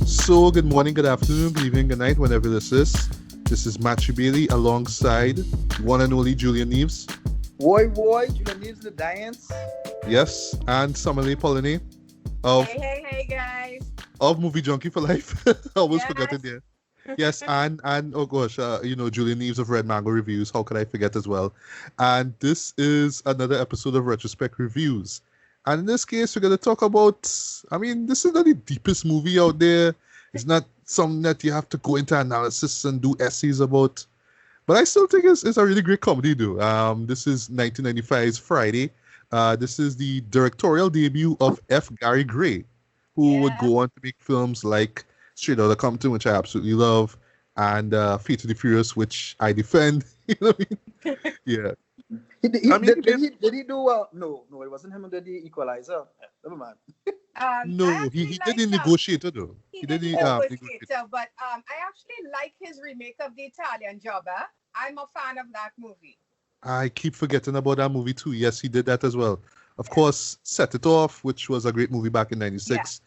So, good morning, good afternoon, good evening, good night, whenever this is. This is Matthew Bailey alongside one and only Julien Neaves. Julien Neaves the dance. Yes, and Pollonais of Hey, guys. Movie Junkie for Life. I almost forgot it Yes. there. Yes, and oh gosh, Julien Neaves of Red Mango Reviews. How could I forget as well? And this is another episode of Retrospect Reviews. And in this case, we're going to talk about, this is not the deepest movie out there. It's not something that you have to go into analysis and do essays about. But I still think it's a really great comedy, though. This is 1995's Friday. This is the directorial debut of F. Gary Gray, who would go on to make films like Straight Outta Compton, which I absolutely love, and Fate of the Furious, which I defend. You know what I mean? Yeah. Did he do well? No, it wasn't him who did the Equalizer. Never mind. No, he did the Negotiator, though. He did the Negotiator, but I actually like his remake of The Italian Jobber. I'm a fan of that movie. I keep forgetting about that movie, too. Yes, he did that as well. Of course, Set It Off, which was a great movie back in 96.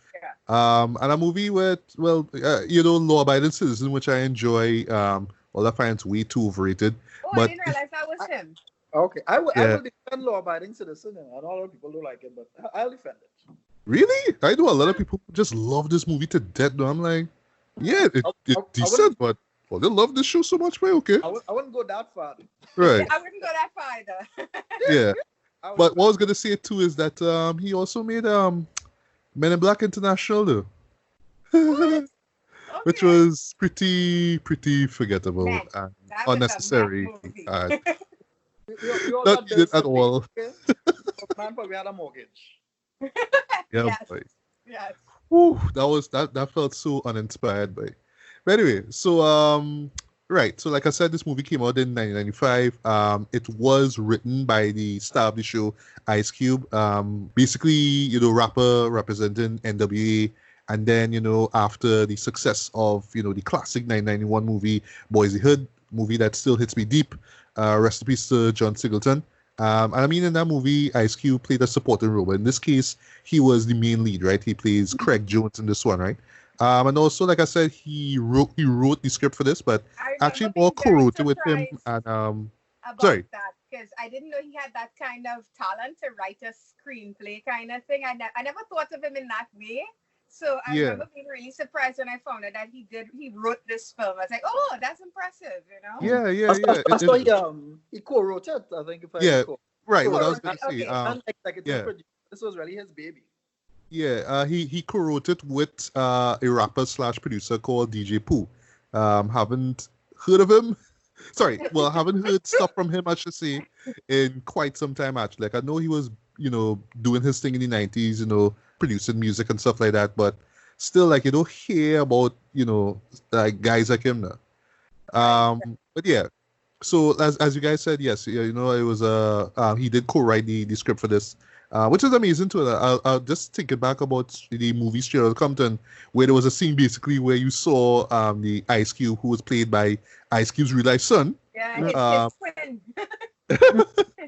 And a movie with, Law Abiding Citizen, which I enjoy. All I find it's way too overrated. Oh, but I didn't realize that was him. Okay, I will defend Law Abiding Citizen, and a lot of people don't like it, but I'll defend it. Really? I know a lot of people just love this movie to death, though. I'm like, it's decent, but they love this show so much, but okay. I wouldn't go that far. Right. I wouldn't go that far either. Yeah. But what I was going to say, too, is that he also made Men in Black International, though. Okay. Which was pretty forgettable and That was unnecessary. a bad movie. And You not needed at all. Man probably had a mortgage. Yeah, Yes. boy. Yes. Whew, that felt so uninspired, boy. But anyway, so right. So like I said, this movie came out in 1995. It was written by the star of the show, Ice Cube. Basically, rapper representing NWA. And then, after the success of, the classic 1991 movie, Boys the Hood, movie that still hits me deep. Rest in peace to John Singleton. And in that movie, Ice Cube played a supporting role. But in this case, he was the main lead, right? He plays Craig Jones in this one, right? And also, like I said, he wrote the script for this, but actually more co-wrote it with him. And about that, because I didn't know he had that kind of talent to write a screenplay kind of thing. I never thought of him in that way. So I remember being really surprised when I found out that he wrote this film. I was like, oh, that's impressive, Yeah. I saw he co-wrote it, I think. Right. What I was going to say. Producer. This was really his baby. Yeah, he co-wrote it with a rapper / producer called DJ Pooh. Haven't heard of him. Sorry, well, haven't heard stuff from him, I should say, in quite some time, actually. Like, I know he was, doing his thing in the 90s, producing music and stuff like that, but still, like, you don't hear about, like, guys like him now. But yeah, so as you guys said, yes, it was he did co-write the script for this, which is amazing too. I'll just think back about the movie Straight Outta Compton, where there was a scene basically where you saw the Ice Cube, who was played by Ice Cube's real life son. Yeah, his twin.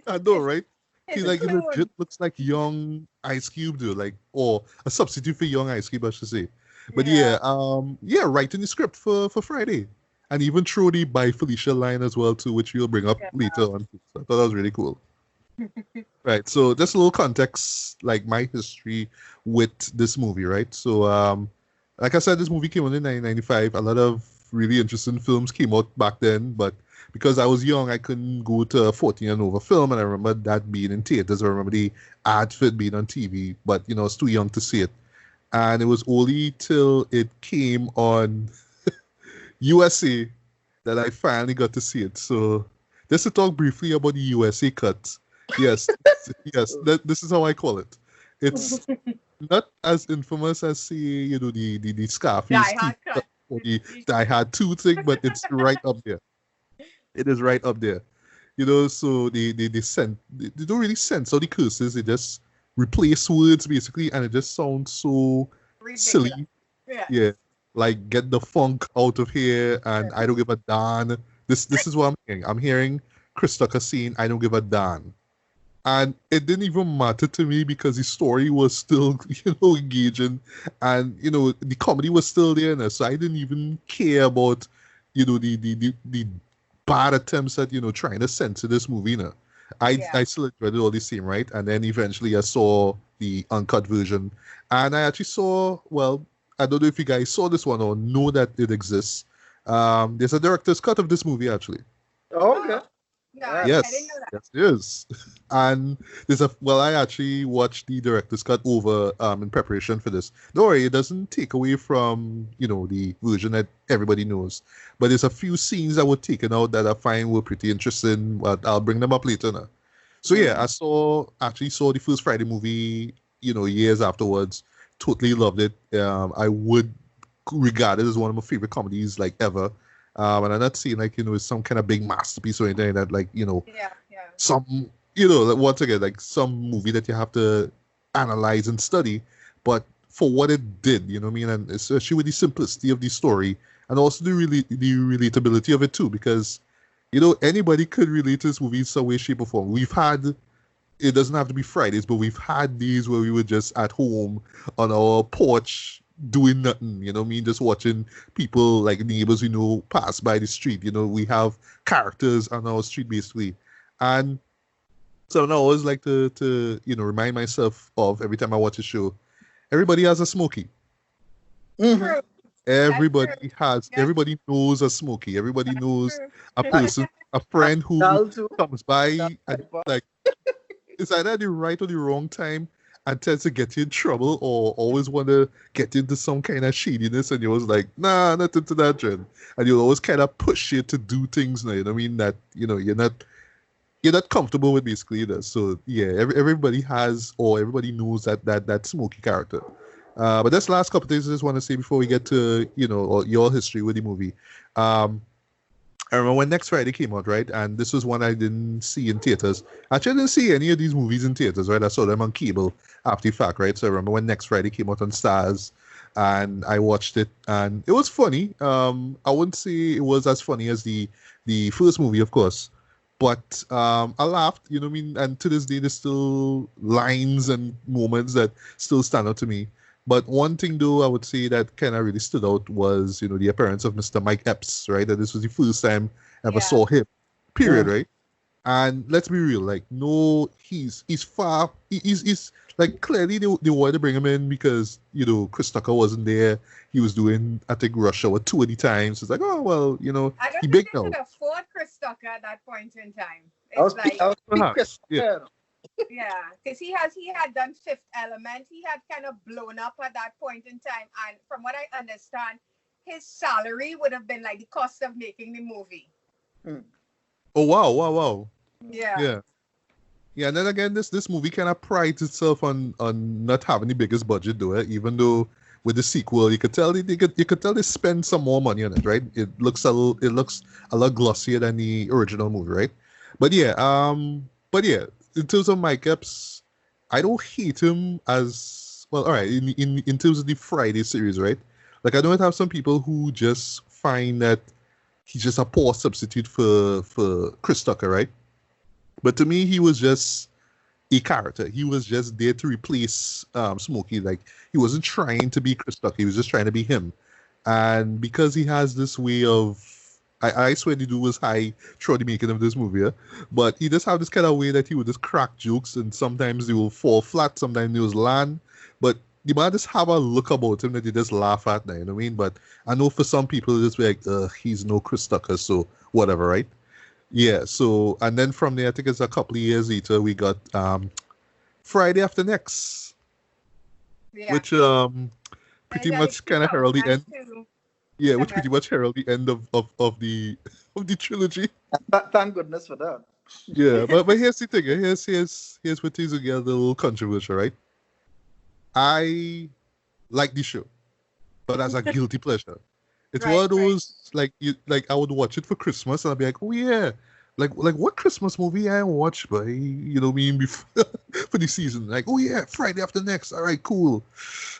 I know, right? He legit looks like young Ice Cube, dude, or a substitute for young Ice Cube, I should say. But writing the script for Friday, and even throw the by Felicia line as well too, which we'll bring up later on. So I thought that was really cool. Right, so just a little context, like my history with this movie, right? So, like I said, this movie came out in 1995. A lot of really interesting films came out back then, but because I was young, I couldn't go to a 14 and over film, and I remember that being in theaters. I remember the ad for it being on TV, but I was too young to see it. And it was only till it came on USA that I finally got to see it. So just to talk briefly about the USA cut. Yes, this is how I call it. It's not as infamous as, say, the Scarface cut or the Die Hard 2 thing, but it's right up there. It is right up there. So they don't really censor the curses. They just replace words basically, and it just sounds so silly. Yeah. Like, get the funk out of here, and I don't give a darn. This is what I'm hearing. I'm hearing Chris Tucker saying, I don't give a darn. And it didn't even matter to me because the story was still, engaging, and the comedy was still there. So I didn't even care about, the bad attempts at trying to censor this movie. I still enjoyed it all the same, right? And then eventually I saw the uncut version, and I actually saw. Well, I don't know if you guys saw this one or know that it exists. There's a director's cut of this movie actually. Oh, okay. No, Yes, I didn't know that. yes, there is. And I actually watched the director's cut over in preparation for this. Don't worry, it doesn't take away from, the version that everybody knows. But there's a few scenes that were taken out that I find were pretty interesting, but I'll bring them up later now. So yeah, I actually saw the first Friday movie, years afterwards. Totally loved it. I would regard it as one of my favorite comedies like ever. And I'm not saying like it's some kind of big masterpiece or anything like that, like some like, once again, like some movie that you have to analyze and study, but for what it did, you know what I mean, and especially with the simplicity of the story and also the relatability of it too, because anybody could relate to this movie in some way, shape, or form. It doesn't have to be Fridays, but we've had these where we were just at home on our porch doing nothing, you know what I mean? Just watching people like neighbors we know pass by the street. We have characters on our street basically. And so I always like to remind myself of every time I watch a show, everybody has a Smokey. True. Everybody knows a Smokey. Everybody knows a person, a friend who comes by and like it's either at the right or the wrong time and tends to get you in trouble or always want to get into some kind of shadiness, and you're always like, nah, not into that, Jen. And you'll always kind of push you to do things now, you know what I mean, that, you're not comfortable with basically. So yeah, everybody has, or everybody knows that Smokey character. But that's the last couple of things I just want to say before we get to, your history with the movie. I remember when Next Friday came out, right? And this was one I didn't see in theaters. Actually, I didn't see any of these movies in theaters, right? I saw them on cable after the fact, right? So I remember when Next Friday came out on Stars, and I watched it, and it was funny. I wouldn't say it was as funny as the first movie, of course, but I laughed, you know what I mean? And to this day, there's still lines and moments that still stand out to me. But one thing, though, I would say that kind of really stood out was, the appearance of Mr. Mike Epps, right? And this was the first time I ever saw him, period, right? And let's be real, like, no, he's far, he's like, clearly they wanted to bring him in because, Chris Tucker wasn't there. He was doing, I think, Rush Hour 2 at the time. So it's like, oh, well, I don't he think big they now. could afford Chris Tucker at that point in time. I was Perhaps, yeah. Yeah, because he had done Fifth Element. He had kind of blown up at that point in time, and from what I understand, his salary would have been like the cost of making the movie. Oh wow. Yeah. And then again, this movie kind of prides itself on not having the biggest budget, though. Even though with the sequel, you could tell they spend some more money on it, right? It looks a lot glossier than the original movie, right? But yeah, in terms of Mike Epps, I don't hate him as well. All right, in terms of the Friday series, right? Like I don't have some people who just find that he's just a poor substitute for Chris Tucker, right? But to me, he was just a character. He was just there to replace Smokey. Like he wasn't trying to be Chris Tucker. He was just trying to be him. And because he has this way of I swear the dude was high throughout the making of this movie, but he just have this kind of way that he would just crack jokes, and sometimes they will fall flat, sometimes they will land, but the man just have a look about him that they just laugh at now, you know what I mean? But I know for some people it's just like, he's no Chris Tucker, so whatever, right? Yeah, so, and then from there, I think it's a couple of years later, we got Friday After Next, which pretty much kind of herald the end. Yeah, which pretty much herald the end of the trilogy. Thank goodness for that. Yeah, but here's the thing. Here's what is a little controversial, right? I like the show, but as a guilty pleasure. It's one of those like I would watch it for Christmas and I'd be like, oh yeah, like what Christmas movie I watched by before for the season. Like, oh yeah, Friday after next. All right, cool.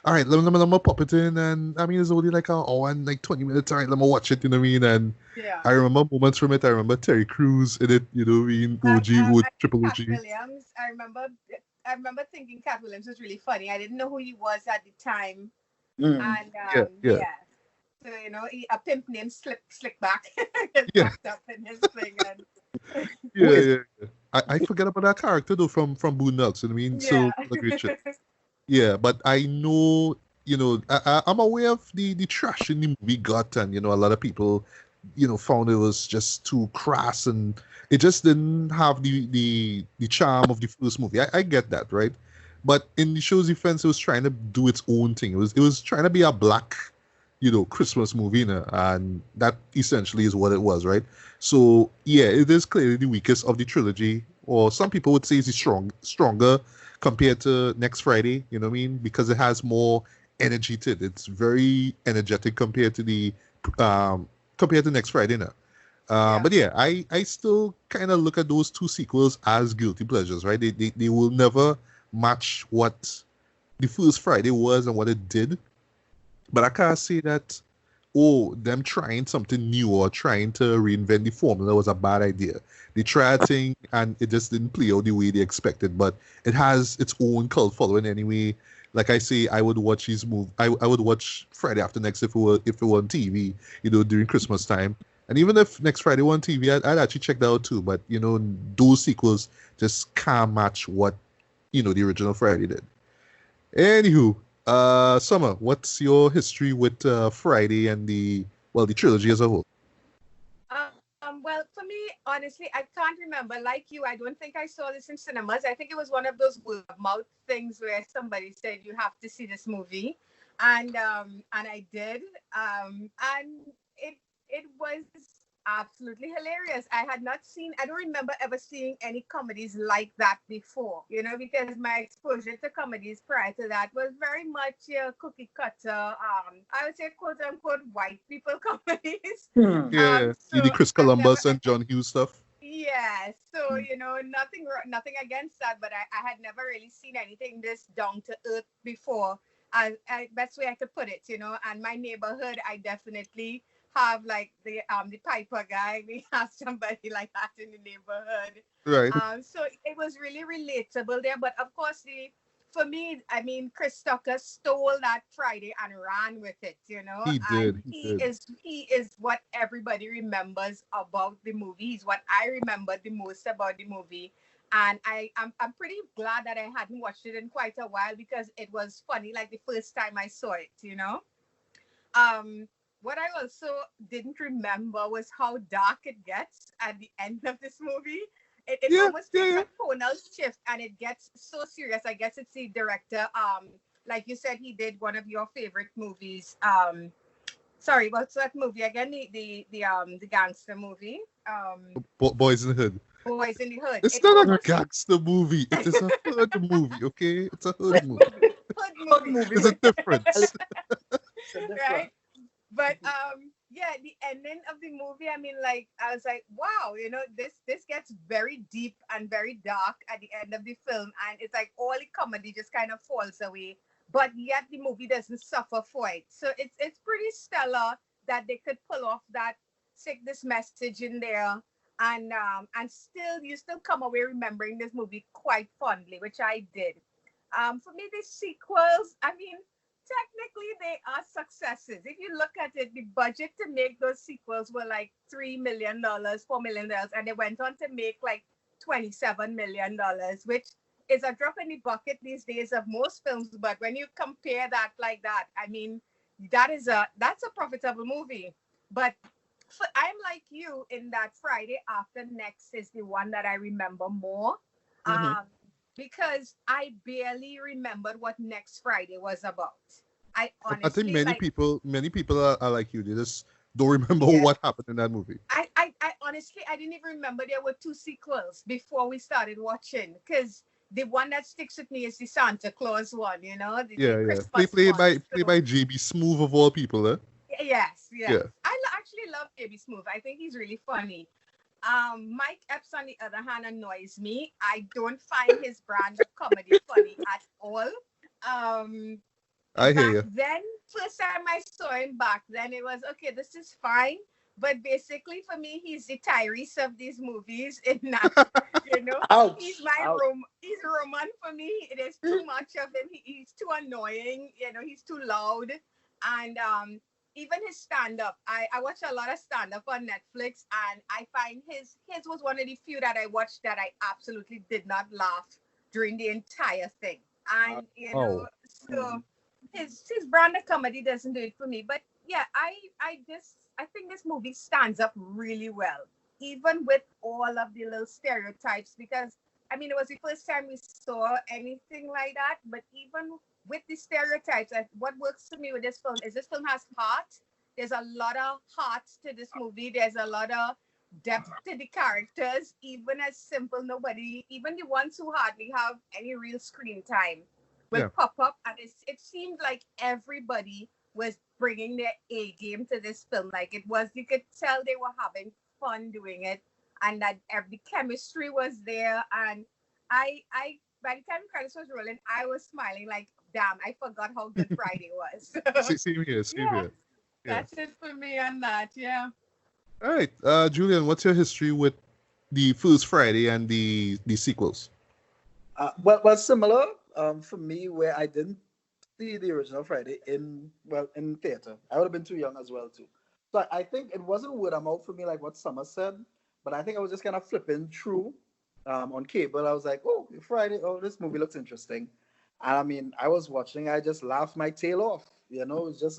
All right, let me pop it in, and I mean it's only like an hour and like 20 minutes. All right, let me watch it. You know what I mean? And Yeah. I remember moments from it. I remember Terry Crews in it. You know what I mean? OG, I think Triple Cat OG. Williams. I remember thinking Cat Williams was really funny. I didn't know who he was at the time, and Yeah, yeah, yeah. So a pimp named Slickback gets yeah, wrapped up in his thing, and yeah. I forget about that character though from Boondocks. You know what I mean? yeah. So a great shit. Yeah, but I know, I'm aware of the trash in the movie got, and a lot of people, found it was just too crass, and it just didn't have the charm of the first movie. I get that, right? But in the show's defense, it was trying to do its own thing. It was trying to be a black, Christmas movie, and that essentially is what it was, right? So yeah, it is clearly the weakest of the trilogy, or some people would say it's stronger compared to Next Friday, you know what I mean? Because it has more energy to it. It's very energetic compared to Next Friday now. Yeah. But yeah, I still kind of look at those two sequels as guilty pleasures, right? They will never match what the first Friday was and what it did. But I can't say that, oh, them trying something new or trying to reinvent the formula was a bad idea. They tried a thing and it just didn't play out the way they expected. But it has its own cult following anyway. Like I say, I would watch these movies. I would watch Friday After Next if it were on TV, during Christmas time. And even if Next Friday were on TV, I'd actually check that out too. But those sequels just can't match what the original Friday did. Anywho, Summer, what's your history with Friday and the trilogy as a whole? Well, for me, honestly, I can't remember. Like you, I don't think I saw this in cinemas. I think it was one of those word of mouth things where somebody said you have to see this movie, and I did. And it was absolutely hilarious. I don't remember ever seeing any comedies like that before, because my exposure to comedies prior to that was very much cookie cutter, I would say quote unquote white people comedies. Yeah, So the Chris I've never, Columbus and John Hughes stuff. yeah, so nothing against that, but I had never really seen anything this down to earth before. Best way I could put it, and my neighborhood, I definitely have like the Piper guy. We have somebody like that in the neighborhood. Right. So it was really relatable there. But of course, for me, I mean, Chris Tucker stole that Friday and ran with it, He and did. He did. he is what everybody remembers about the movie. He's what I remember the most about the movie. And I'm pretty glad that I hadn't watched it in quite a while because it was funny like the first time I saw it. Um, what I also didn't remember was how dark it gets at the end of this movie. It Yeah, almost yeah, takes yeah. a tonal shift and it gets so serious. I guess it's the director. Like you said, he did one of your favorite movies. Sorry, what's that movie again? The gangster movie. Boys in the Hood. Boys in the Hood. It's It not a almost gangster movie. It is a hood movie, okay? It's a hood movie. hood Good movie, movie. There's a difference. It's a different. right? But yeah, the ending of the movie, I mean, like I was like, wow, this gets very deep and very dark at the end of the film, and it's like all the comedy just kind of falls away, but yet the movie doesn't suffer for it. So it's pretty stellar that they could pull off that, stick this message in there, and still you still come away remembering this movie quite fondly, which I did. For me, the sequels, I mean, technically they are successes. If you look at it, the budget to make those sequels were like $3 million, $4 million, and they went on to make like $27 million, which is a drop in the bucket these days of most films. But when you compare that like that, I mean, that's a profitable movie. But I'm like you in that Friday After Next is the one that I remember more. Mhm. Um, because I barely remembered what Next Friday was about. I I think honestly many people are like you. They just don't remember yeah. what happened in that movie. I honestly I didn't even remember there were two sequels before we started watching. Because the one that sticks with me is the Santa Claus one, the Yeah, yeah. Christmas Played one. by played So by JB Smooth of all people, eh? yes, yes. Yeah. I actually love Baby Smooth. I think he's really funny. Mike Epps, on the other hand, annoys me. I don't find his brand of comedy funny at all. I hear Back you. then, first time I saw him back then, it was okay, this is fine. But basically, for me, he's the Tyrese of these movies. In that, Ouch. he's my Ouch. he's Roman for me. It is too much of him. He's too annoying. He's too loud. And even his stand-up, I watch a lot of stand-up on Netflix, and I find his was one of the few that I watched that I absolutely did not laugh during the entire thing. And so his brand of comedy doesn't do it for me. But yeah, I think this movie stands up really well, even with all of the little stereotypes, because I mean, it was the first time we saw anything like that. But even with the stereotypes, what works for me with this film is this film has heart. There's a lot of heart to this movie. There's a lot of depth to the characters, even as simple even the ones who hardly have any real screen time will pop up. And it seemed like everybody was bringing their A game to this film. Like you could tell they were having fun doing it, and that every chemistry was there. And I by the time credits was rolling, I was smiling like, damn, I forgot how good Friday was. Same here. Yeah. That's it for me on that. Yeah. All right, Julien, what's your history with the first Friday and the sequels? Well, similar for me, where I didn't see the original Friday in theater. I would have been too young as well too. So I think it wasn't word of mouth for me, like what Summer said, but I think I was just kind of flipping through on cable. I was like, oh, Friday, oh, this movie looks interesting. And I mean, I was watching, I just laughed my tail off. It was just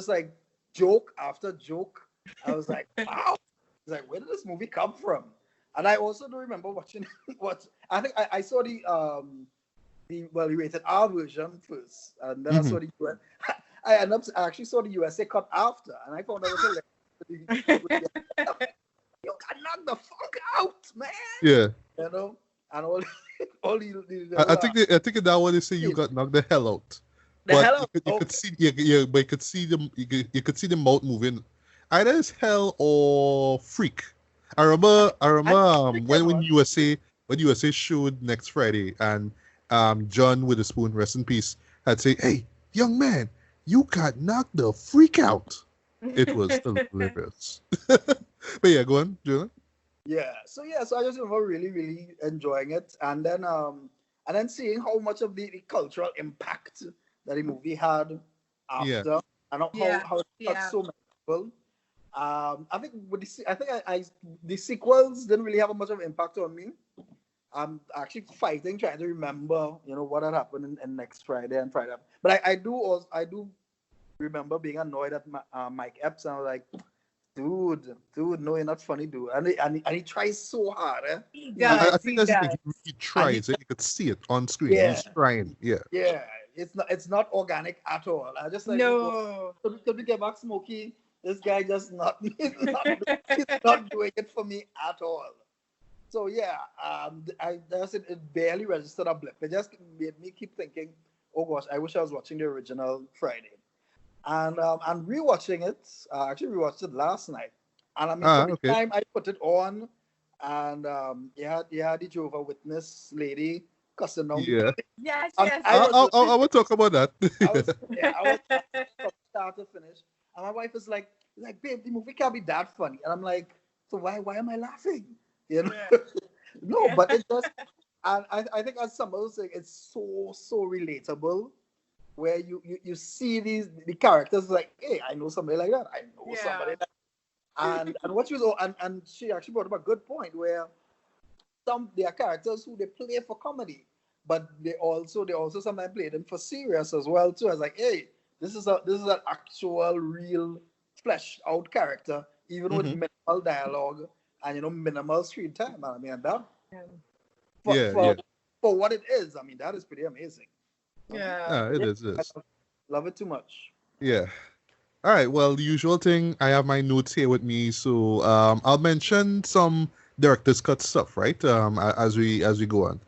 like joke after joke. I was like, wow. It's like, where did this movie come from? And I also do remember watching what I think I saw the rated R version first, and then I saw the US. I actually saw the USA cut after, and I found out you got knocked the fuck out, man. Yeah. And all I think in that one they say you got knocked the hell out. You could see but you could see the mouth moving. Either as hell or freak. I remember when USA showed next Friday, and John with a spoon, rest in peace, had say, "Hey, young man, you got knocked the freak out." It was hilarious. But yeah, go on, Julien. Yeah. So I just remember really, really enjoying it, and then seeing how much of the cultural impact that the movie had after, and how it touched so many people. I think the sequels didn't really have much of an impact on me. I'm actually trying to remember, what had happened in next Friday and Friday. But I do remember being annoyed at Mike Epps, and I was like, dude, no, you're not funny, dude. And he tries so hard. He does. I think that's the thing. He tries. You could see it on screen. Yeah. He's trying. Yeah. Yeah. It's not organic at all. I just like, no. Could we get back Smokey? This guy just he's not doing it for me at all. So yeah, it barely registered a blip. It just made me keep thinking, oh gosh, I wish I was watching the original Friday. And rewatching it, I actually rewatched it last night. And I mean, every time I put it on, and you had the Jehovah's Witness lady cussing out. Yeah. Yes. I will talk about that. I was from start to finish. And my wife is like, babe, the movie can't be that funny. And I'm like, so why am I laughing? No, but it just, and I think as Summer was saying, it's so relatable, where you see the characters like, hey, I know somebody like that. I know somebody like that. And what she was, and she actually brought up a good point, where there are characters who they play for comedy, but they also sometimes play them for serious as well too. I was like, hey, this is an actual, real, fleshed out character, even with minimal dialogue and minimal screen time. I mean, that for what it is, I mean, that is pretty amazing. Yeah, it is. Love it too much. Yeah. All right. Well, the usual thing. I have my notes here with me, so I'll mention some director's cut stuff, right? As we go on.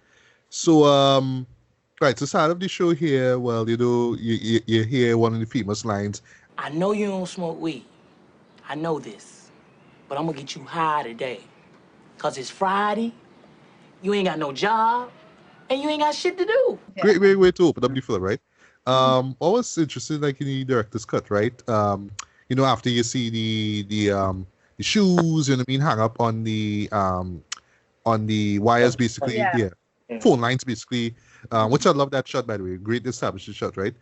So right, to start off the show here, well, you hear one of the famous lines. I know you don't smoke weed. I know this. But I'm gonna get you high today. 'Cause it's Friday, you ain't got no job, and you ain't got shit to do. Great way to open up the film, right? Always interesting, like in the director's cut, right? After you see the shoes, you know what I mean, hang up on the wires, basically, yeah, phone lines, basically. Which I love that shot, by the way. Great established shot, right?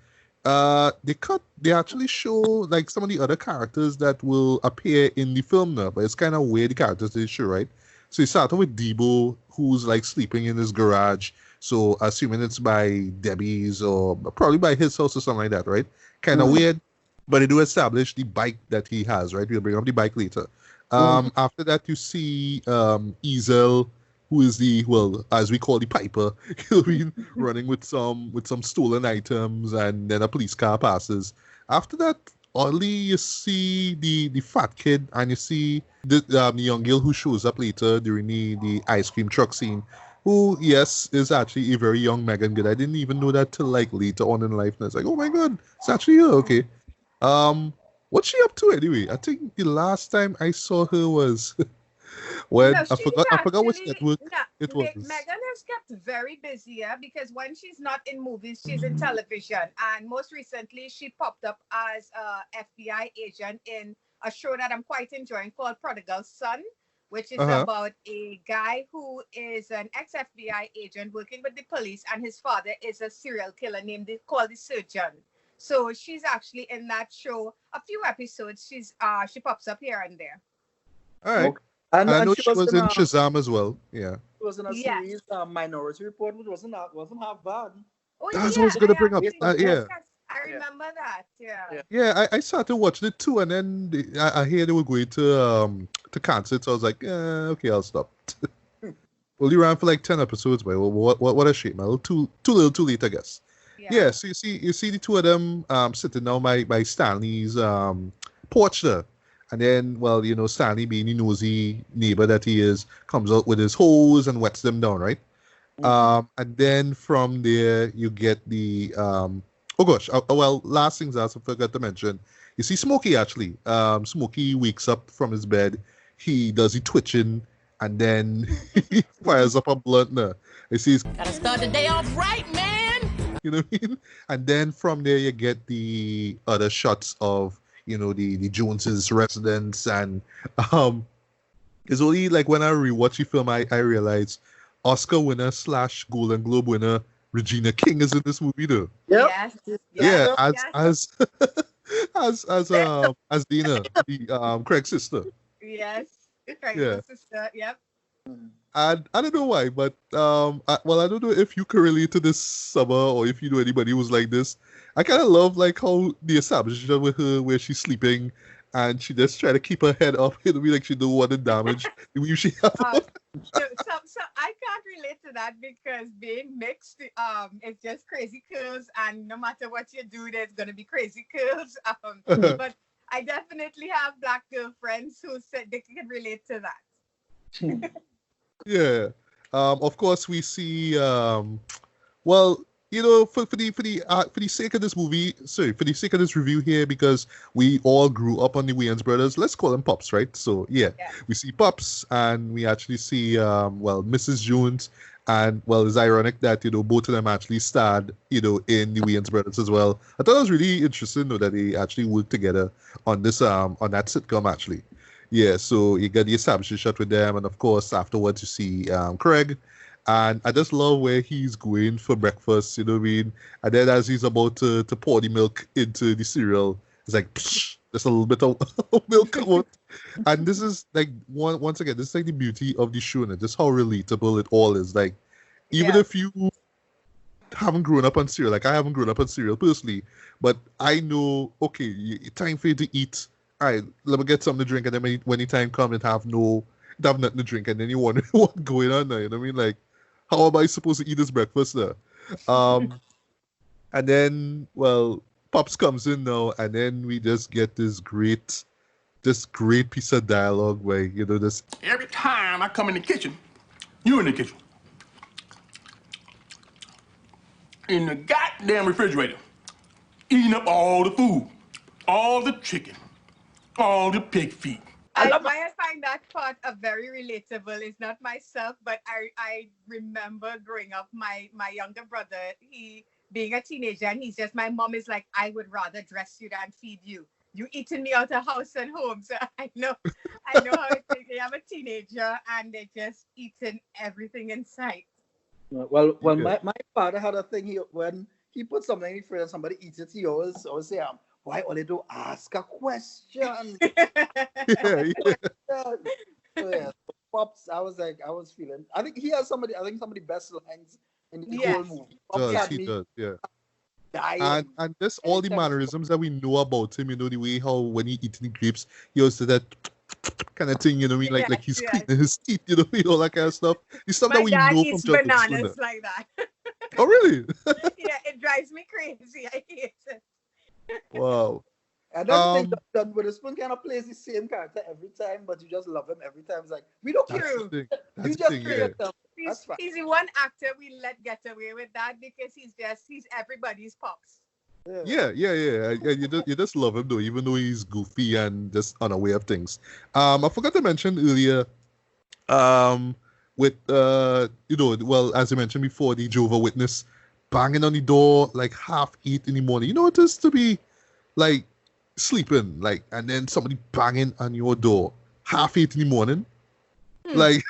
They actually show like some of the other characters that will appear in the film now, but it's kind of weird, the characters they show, right? So you start off with Debo, who's like sleeping in his garage. So assuming it's by Debbie's or probably by his house or something like that, right? Kind of weird, but they do establish the bike that he has, right? We'll bring up the bike later. After that, you see Ezel, who is as we call the Piper, he'll be running with some stolen items, and then a police car passes. After that, oddly, you see the fat kid, and you see the young girl who shows up later during the ice cream truck scene, who, yes, is actually a very young Megan Good. I didn't even know that till like later on in life, and it's like, oh my god, it's actually her. Okay. What's she up to anyway? I think the last time I saw her was when I forgot which network it was. Megan has kept very busy, because when she's not in movies, she's in television. And most recently, she popped up as a FBI agent in a show that I'm quite enjoying called Prodigal Son, which is about a guy who is an ex-FBI agent working with the police, and his father is a serial killer called the Surgeon. So she's actually in that show. A few episodes, she pops up here and there. All right. Okay. And I know she was in Shazam as well. Yeah. She was in a series, Minority Report, which wasn't half bad. Oh, that's what I was going to bring up. Yeah. Yes, I remember that. Yeah. Yeah, I started watching it too, and then I hear they were going to cancel it, so I was like, okay, I'll stop. Only ran for like 10 episodes, but what a shame. A little too little, too late, I guess. Yeah. So you see the two of them sitting down by Stanley's porch there. And then, Stanley, being the nosy neighbor that he is, comes out with his hose and wets them down, right? And then from there, you get the... last things I forgot to mention. You see Smokey, actually. Smokey wakes up from his bed. He does the twitching, and then he fires up a blunt there. You see, gotta start the day off right, man! You know what I mean? And then from there, you get the other shots of... the Joneses' residence, and it's only like when I rewatch the film I realized Oscar winner / Golden Globe winner Regina King is in this movie though. Yep. Yeah, as Dina, the Craig's sister. Yes, Craig's sister. Yep. And I don't know why, but I don't know if you can relate to this, Summer, or if you know anybody who's like this. I kind of love like how the establishment with her, where she's sleeping, and she just try to keep her head up. It'll be like she don't want to damage the way she have. So I can't relate to that because being mixed, it's just crazy curls, and no matter what you do, there's gonna be crazy curls. But I definitely have black girlfriends who said they can relate to that. Yeah. Of course, we see. For the sake of this movie, for the sake of this review here, because we all grew up on the Wayans brothers, let's call them Pops, right? So yeah, we see Pops, and we actually see Mrs. Jones, and it's ironic that both of them actually starred in the Wayans brothers as well. I thought it was really interesting though that they actually worked together on this on that sitcom actually. Yeah, so you get the establishing shot with them, and of course afterwards you see Craig. And I just love where he's going for breakfast, you know what I mean? And then as he's about to pour the milk into the cereal, it's like, psh, just a little bit of milk come out. And this is like, once again, this is like the beauty of the show, and just how relatable it all is. Like, even if you haven't grown up on cereal, like I haven't grown up on cereal personally, but I know, okay, time for you to eat. All right, let me get something to drink, and then when the time comes, and have nothing to drink, and then you wonder what's going on there, you know what I mean? Like, how am I supposed to eat this breakfast there? And then, Pops comes in now, and then we just get this great piece of dialogue where, this... Every time I come in the kitchen, you in the kitchen. In the goddamn refrigerator, eating up all the food, all the chicken, all the pig feet. I find that part a very relatable. It's not myself, but I remember growing up, my younger brother, he being a teenager, and he's just, my mom is like, I would rather dress you than feed you. You eating me out of house and home. So I know how it is. They have a teenager and they're just eating everything in sight. Well, my father had a thing, when he put something in the fridge and somebody eats it, he always say, why only do ask a question? Yeah. So, yeah, Pops, I was feeling, I think he has some of the best lines in the whole movie. Pops he does, yeah. Dying. And just all the mannerisms that we know about him, the way how when he eating grapes, he also that kind of thing, like he's cleaning his teeth, all that kind of stuff. The stuff that we know from childhood. My dad eats bananas like that. Oh, really? Yeah, it drives me crazy. I hate it. Wow. And that's the thing, that Witherspoon kind of plays the same character every time, but you just love him every time. It's like, we don't care. You just create them. He's the one actor we let get away with that because he's everybody's Pops. Yeah. You just love him though, even though he's goofy and just unaware of things. I forgot to mention earlier, with well, as I mentioned before, the Jehovah's Witness banging on the door like 8:30 in the morning. You know what it is to be like sleeping, like, and then somebody banging on your door 8:30 in the morning. Like,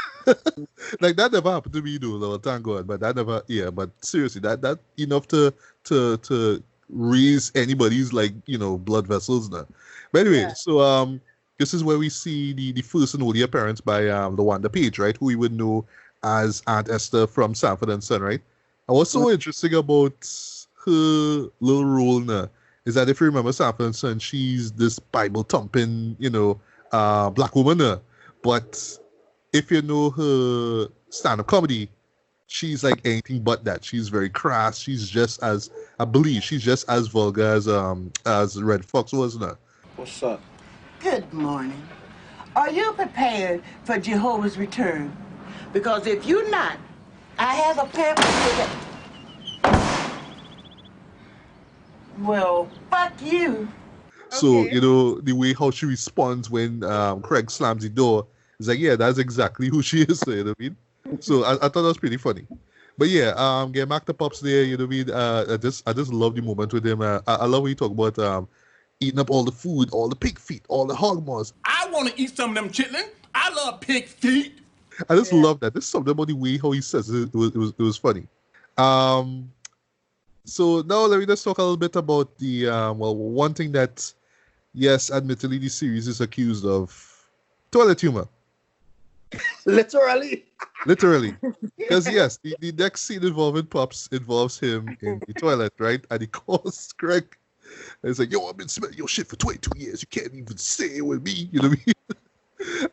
like that never happened to me, though. Thank God, but that never. Yeah, but seriously, that enough to raise anybody's blood vessels now. But anyway, so this is where we see the first and only appearance by LaWanda Page, right? Who we would know as Aunt Esther from Sanford and Son, right? And what's so interesting about her little role now is that if you remember Sanford and Son, she's this Bible thumping, black woman now. But if you know her stand-up comedy, she's like anything but that. She's very crass. She's just as, I believe, she's just as vulgar as Red Fox was now. What's up? Good morning. Are you prepared for Jehovah's return? Because if you're not, I have a pamphlet that... Well, fuck you. So, Okay. the way how she responds when Craig slams the door, it's like, yeah, that's exactly who she is, you know what I mean? So I thought that was pretty funny. But yeah, get back to Pops there, you know what I mean? I just love the moment with him. I love when you talk about eating up all the food, all the pig feet, all the hog maws. I want to eat some of them chitlin. I love pig feet. I just love that. There's something about the way how he says it. It was funny. So now let me just talk a little bit about the one thing that, yes, admittedly, the series is accused of: toilet humor. Literally. Because yes, the next scene involving Pops involves him in the toilet, right? And he calls Craig. And he's like, yo, I've been smelling your shit for 22 years. You can't even say it with me. You know what I mean?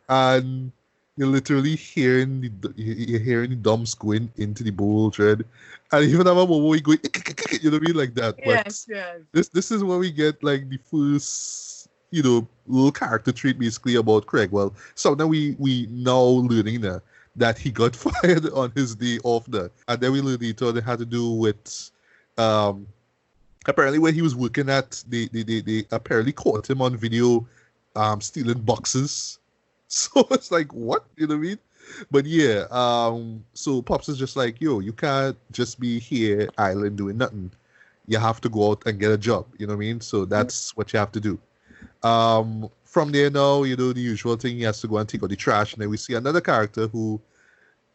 And you're literally hearing the dumps going into the bowl thread. And even have a moment where he going, you know what I mean? Like that. Yes, but yes. This is where we get like the first, little character trait basically about Craig. Well, something we now learning now that he got fired on his day off there. And then we learned later it had to do with apparently when he was working at they apparently caught him on video stealing boxes. So it's like, what? You know what I mean? But yeah, so Pops is just like, yo, you can't just be here idling doing nothing. You have to go out and get a job. You know what I mean? So that's what you have to do. From there now, the usual thing, he has to go and take out the trash. And then we see another character who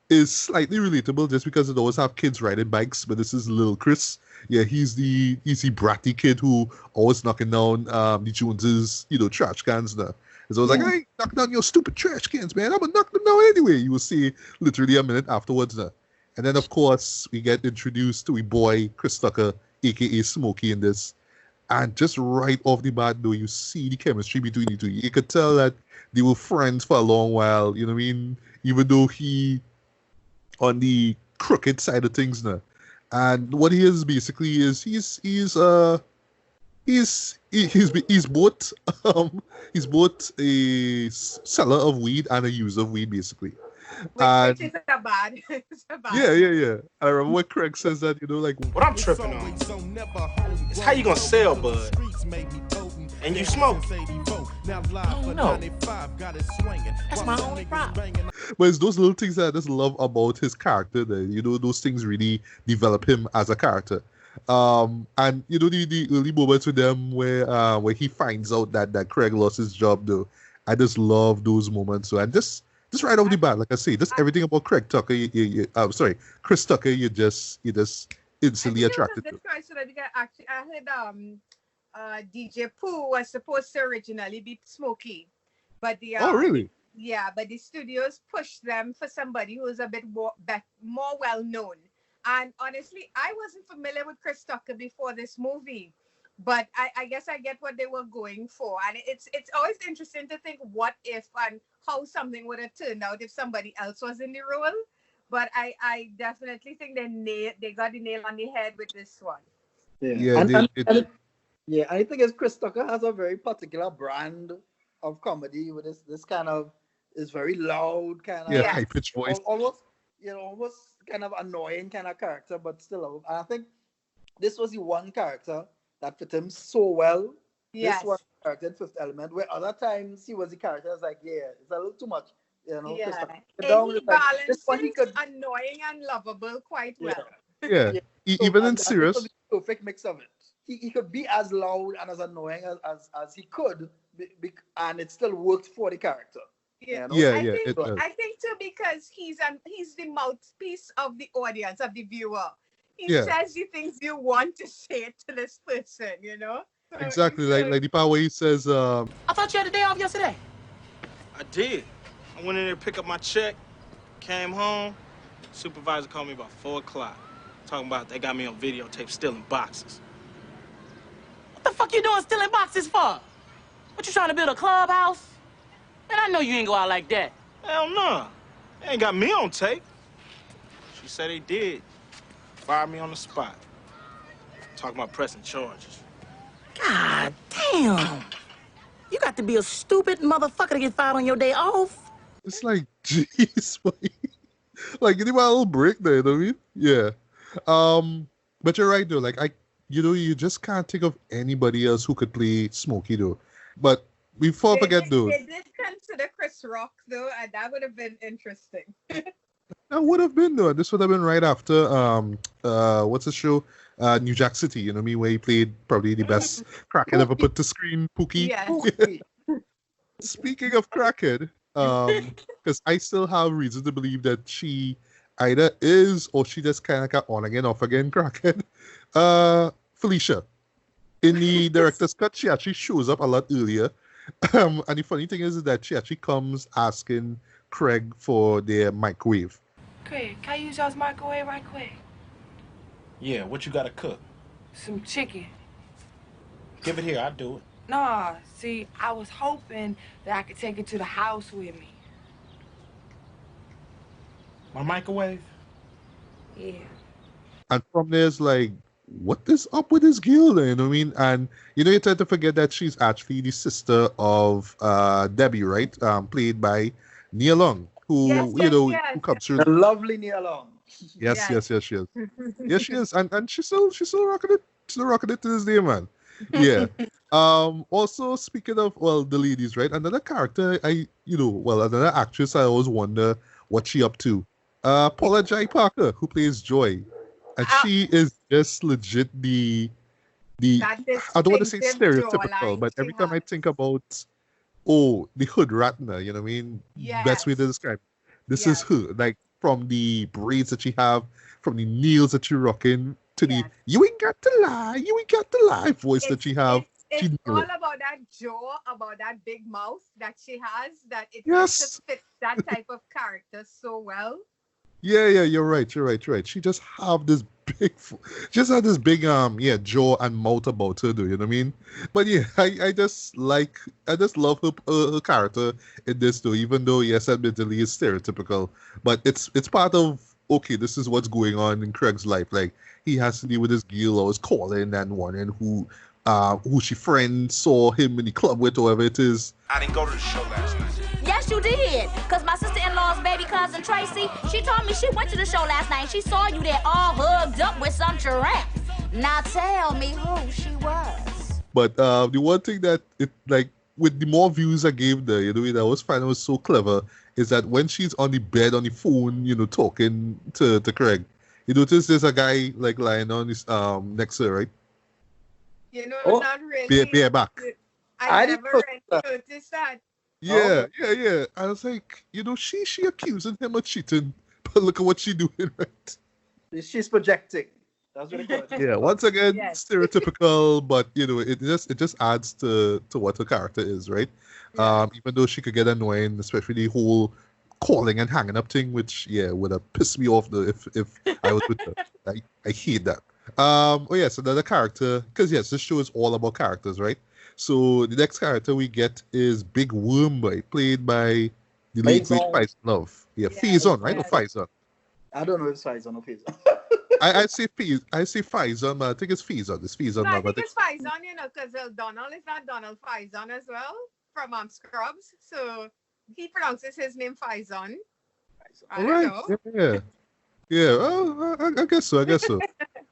is slightly relatable just because it always have kids riding bikes. But this is little Chris. Yeah, he's the bratty kid who always knocking down the Joneses, trash cans now. So I was like, hey, knock down your stupid trash cans, man. I'm going to knock them down anyway. You will see literally a minute afterwards now. And then, of course, we get introduced to a boy, Chris Tucker, a.k.a. Smokey, in this. And just right off the bat, though, you see the chemistry between the two. You could tell that they were friends for a long while, you know what I mean? Even though he on the crooked side of things now. And what he is basically is he's both a seller of weed and a user of weed basically. Which is a bad. Yeah. I remember when Craig says that, like, What I'm tripping on is how you gonna sell bud and you smoke. Oh, no. That's my only problem. But it's those little things that I just love about his character. That those things really develop him as a character. And the early moments with them where he finds out that Craig lost his job though. I just love those moments. So and just right off the bat, like I say, just everything about Craig Tucker, Chris Tucker, you just instantly attracted to. I heard DJ Pooh was supposed to originally be Smokey, but oh really? Yeah, but the studios pushed them for somebody who's a bit more well known. And honestly, I wasn't familiar with Chris Tucker before this movie, but I guess I get what they were going for. And it's always interesting to think what if and how something would have turned out if somebody else was in the role. But I definitely think they got the nail on the head with this one. Yeah, I think as Chris Tucker has a very particular brand of comedy with this kind of is very loud kind of high pitched voice, almost kind of annoying kind of character, but still. I think this was the one character that fit him so well. Yes. This one character in Fifth Element, where other times he was the character that's like, it's a little too much. Yeah. And he balances annoying and lovable quite well. Yeah. Even in serious. This was the perfect mix of it. He could be as loud and as annoying as he could, and it still worked for the character. Yeah, I think too, because he's the mouthpiece of the audience, of the viewer. He says the things you want to say to this person, So exactly, like the part where he says, I thought you had a day off yesterday. I did. I went in there to pick up my check, came home, supervisor called me about 4 o'clock, talking about they got me on videotape stealing boxes. What the fuck you doing stealing boxes for? What, you trying to build a clubhouse? Man, I know you ain't go out like that. Hell no. They ain't got me on tape. She said they did. Fired me on the spot. Talking about pressing charges. God damn. You got to be a stupid motherfucker to get fired on your day off. It's like, jeez, like, give me a little break there, you know what I mean? Yeah. But you're right, though. Like, you just can't think of anybody else who could play Smokey, though. But before I forget, though. They did consider Chris Rock, though, and that would have been interesting. That would have been, though. This would have been right after, what's the show? New Jack City, you know what I mean? Where he played probably the best crackhead ever put to screen, Pookie. Yes. Speaking of crackhead, because I still have reason to believe that she either is or she just kind of got on again, off again crackhead. Felicia. In the director's cut, she actually shows up a lot earlier. And the funny thing is that she actually comes asking Craig for their microwave. Craig, can I use y'all's microwave right quick? Yeah, what you gotta cook? Some chicken. Give it here, I'll do it. Nah, see, I was hoping that I could take it to the house with me. My microwave? Yeah. And from there's like, what is up with this girl? You know what I mean? And you tend to forget that she's actually the sister of Debbie, right? Played by Nia Long, who who comes through. The lovely Nia Long. Yes, she is. Yes, she is, and she's still rocking it. Still rocking it to this day, man. Yeah. Also, speaking of the ladies, right? Another character, another actress. I always wonder what she up to. Paula Jai Parker, who plays Joy. And she is just legit the I don't want to say stereotypical, but every time I think about the hood ratner, you know what I mean? Yes. Best way to describe. This is her. Like from the braids that she have, from the nails that you're rocking, to the you ain't got to lie voice that she have. It's all about that jaw, about that big mouth that she has, that it just fits that type of character so well. Yeah, you're right. She just have this big, jaw and mouth about her, do you know what I mean? But yeah, I just love her character in this though, even though yes, admittedly it's stereotypical, but it's part of this is what's going on in Craig's life. Like he has to deal with this girl always calling and wondering who she friend saw him in the club with, or whatever it is. I didn't go to the show last night. Yes, you did. Because my sister-in-law's baby cousin, Tracy, she told me she went to the show last night and she saw you there all hugged up with some giraffe. Now tell me who she was. But the one thing that with the more views I gave there, that I was finding was so clever is that when she's on the bed on the phone, talking to Craig, you notice there's a guy like lying on his next to her, right? Not really. Bareback. I never really noticed that. Yeah. I was like, she accusing him of cheating, but look at what she doing, right? She's projecting. That's what it called. Yeah, once again, stereotypical, but it just adds to what her character is, right? Yeah. Even though she could get annoying, especially the whole calling and hanging up thing, which would have pissed me off though if I was with her. I hate that. So another character, because this show is all about characters, right? So the next character we get is Big Worm, played by the late great Faison Love. Yeah, Faison, right? Or Faison? I don't know if it's Faison or Faison. I say Faison, but I think it's Faison. It's Faison. No, I think it's Faison, because Donald is not Donald Faison as well from Scrubs. So he pronounces his name Faison. I don't know. Yeah. Well, I guess so.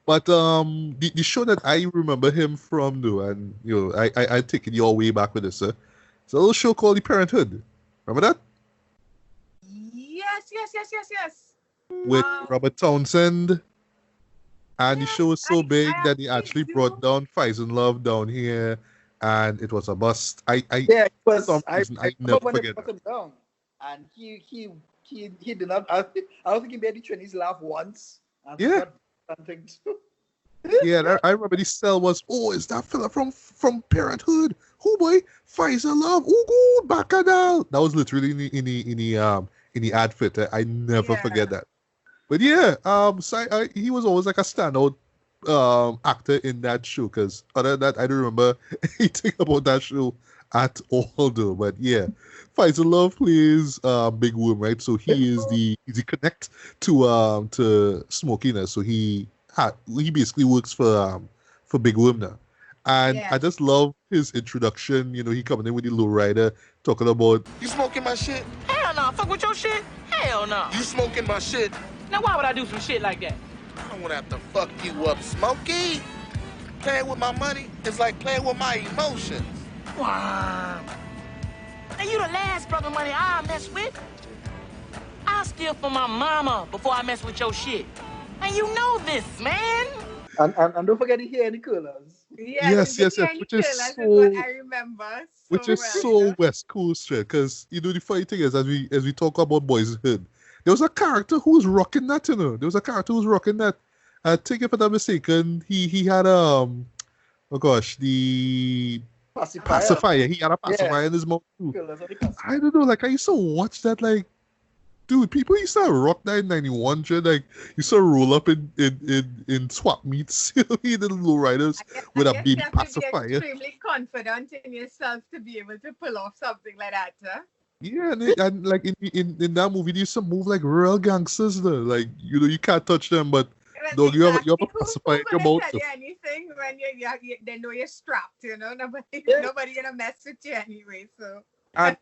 But the show that I remember him from, though, and I take it your way back with this, sir. It's a little show called The Parenthood. Remember that? Yes. With Robert Townsend. And the show was so big that he actually brought down Faison Love down here, and it was a bust. It was. I never forget that. Him down, and he did not. I don't think he made the Chinese laugh once. Yeah. I remember the cell was, is that fella from Parenthood? Oh boy, Faison Love. Oh good, Bacchanal. That was literally in the ad fit. I never forget that. But so he was always like a standout actor in that show, because other than that, I don't remember anything about that show at all, though. But Faison Love plays Big Worm, right? So he is the connect to Smokey. So he basically works for Big Worm now. And I just love his introduction. He coming in with the lowrider talking about, you smoking my shit? Hell no, fuck with your shit? Hell no. You smoking my shit? Now why would I do some shit like that? I don't want to have to fuck you up, Smokey. Playing with my money is like playing with my emotions. Wow. And you the last brother money I mess with. I'll steal from my mama before I mess with your shit. And you know this, man. And don't forget to hear the colors. Yes. Which is so, what I remember. So West Coast, because the funny thing is, as we talk about Boyhood, there was a character who was rocking that. I think if I'm not mistaken, he had the pacifier. He had a pacifier in his mouth too. I don't know, I used to watch that, dude, people used to rock that in 91, you used to roll up in swap meets, the little riders with a baby pacifier. You have to be extremely confident in yourself to be able to pull off something like that, huh? Yeah, and in that movie, they used to move like real gangsters, though. You can't touch them, but dog, you have a pacifier in your mouth. Tell you anything when they know you're strapped, Nobody gonna mess with you anyway, so. and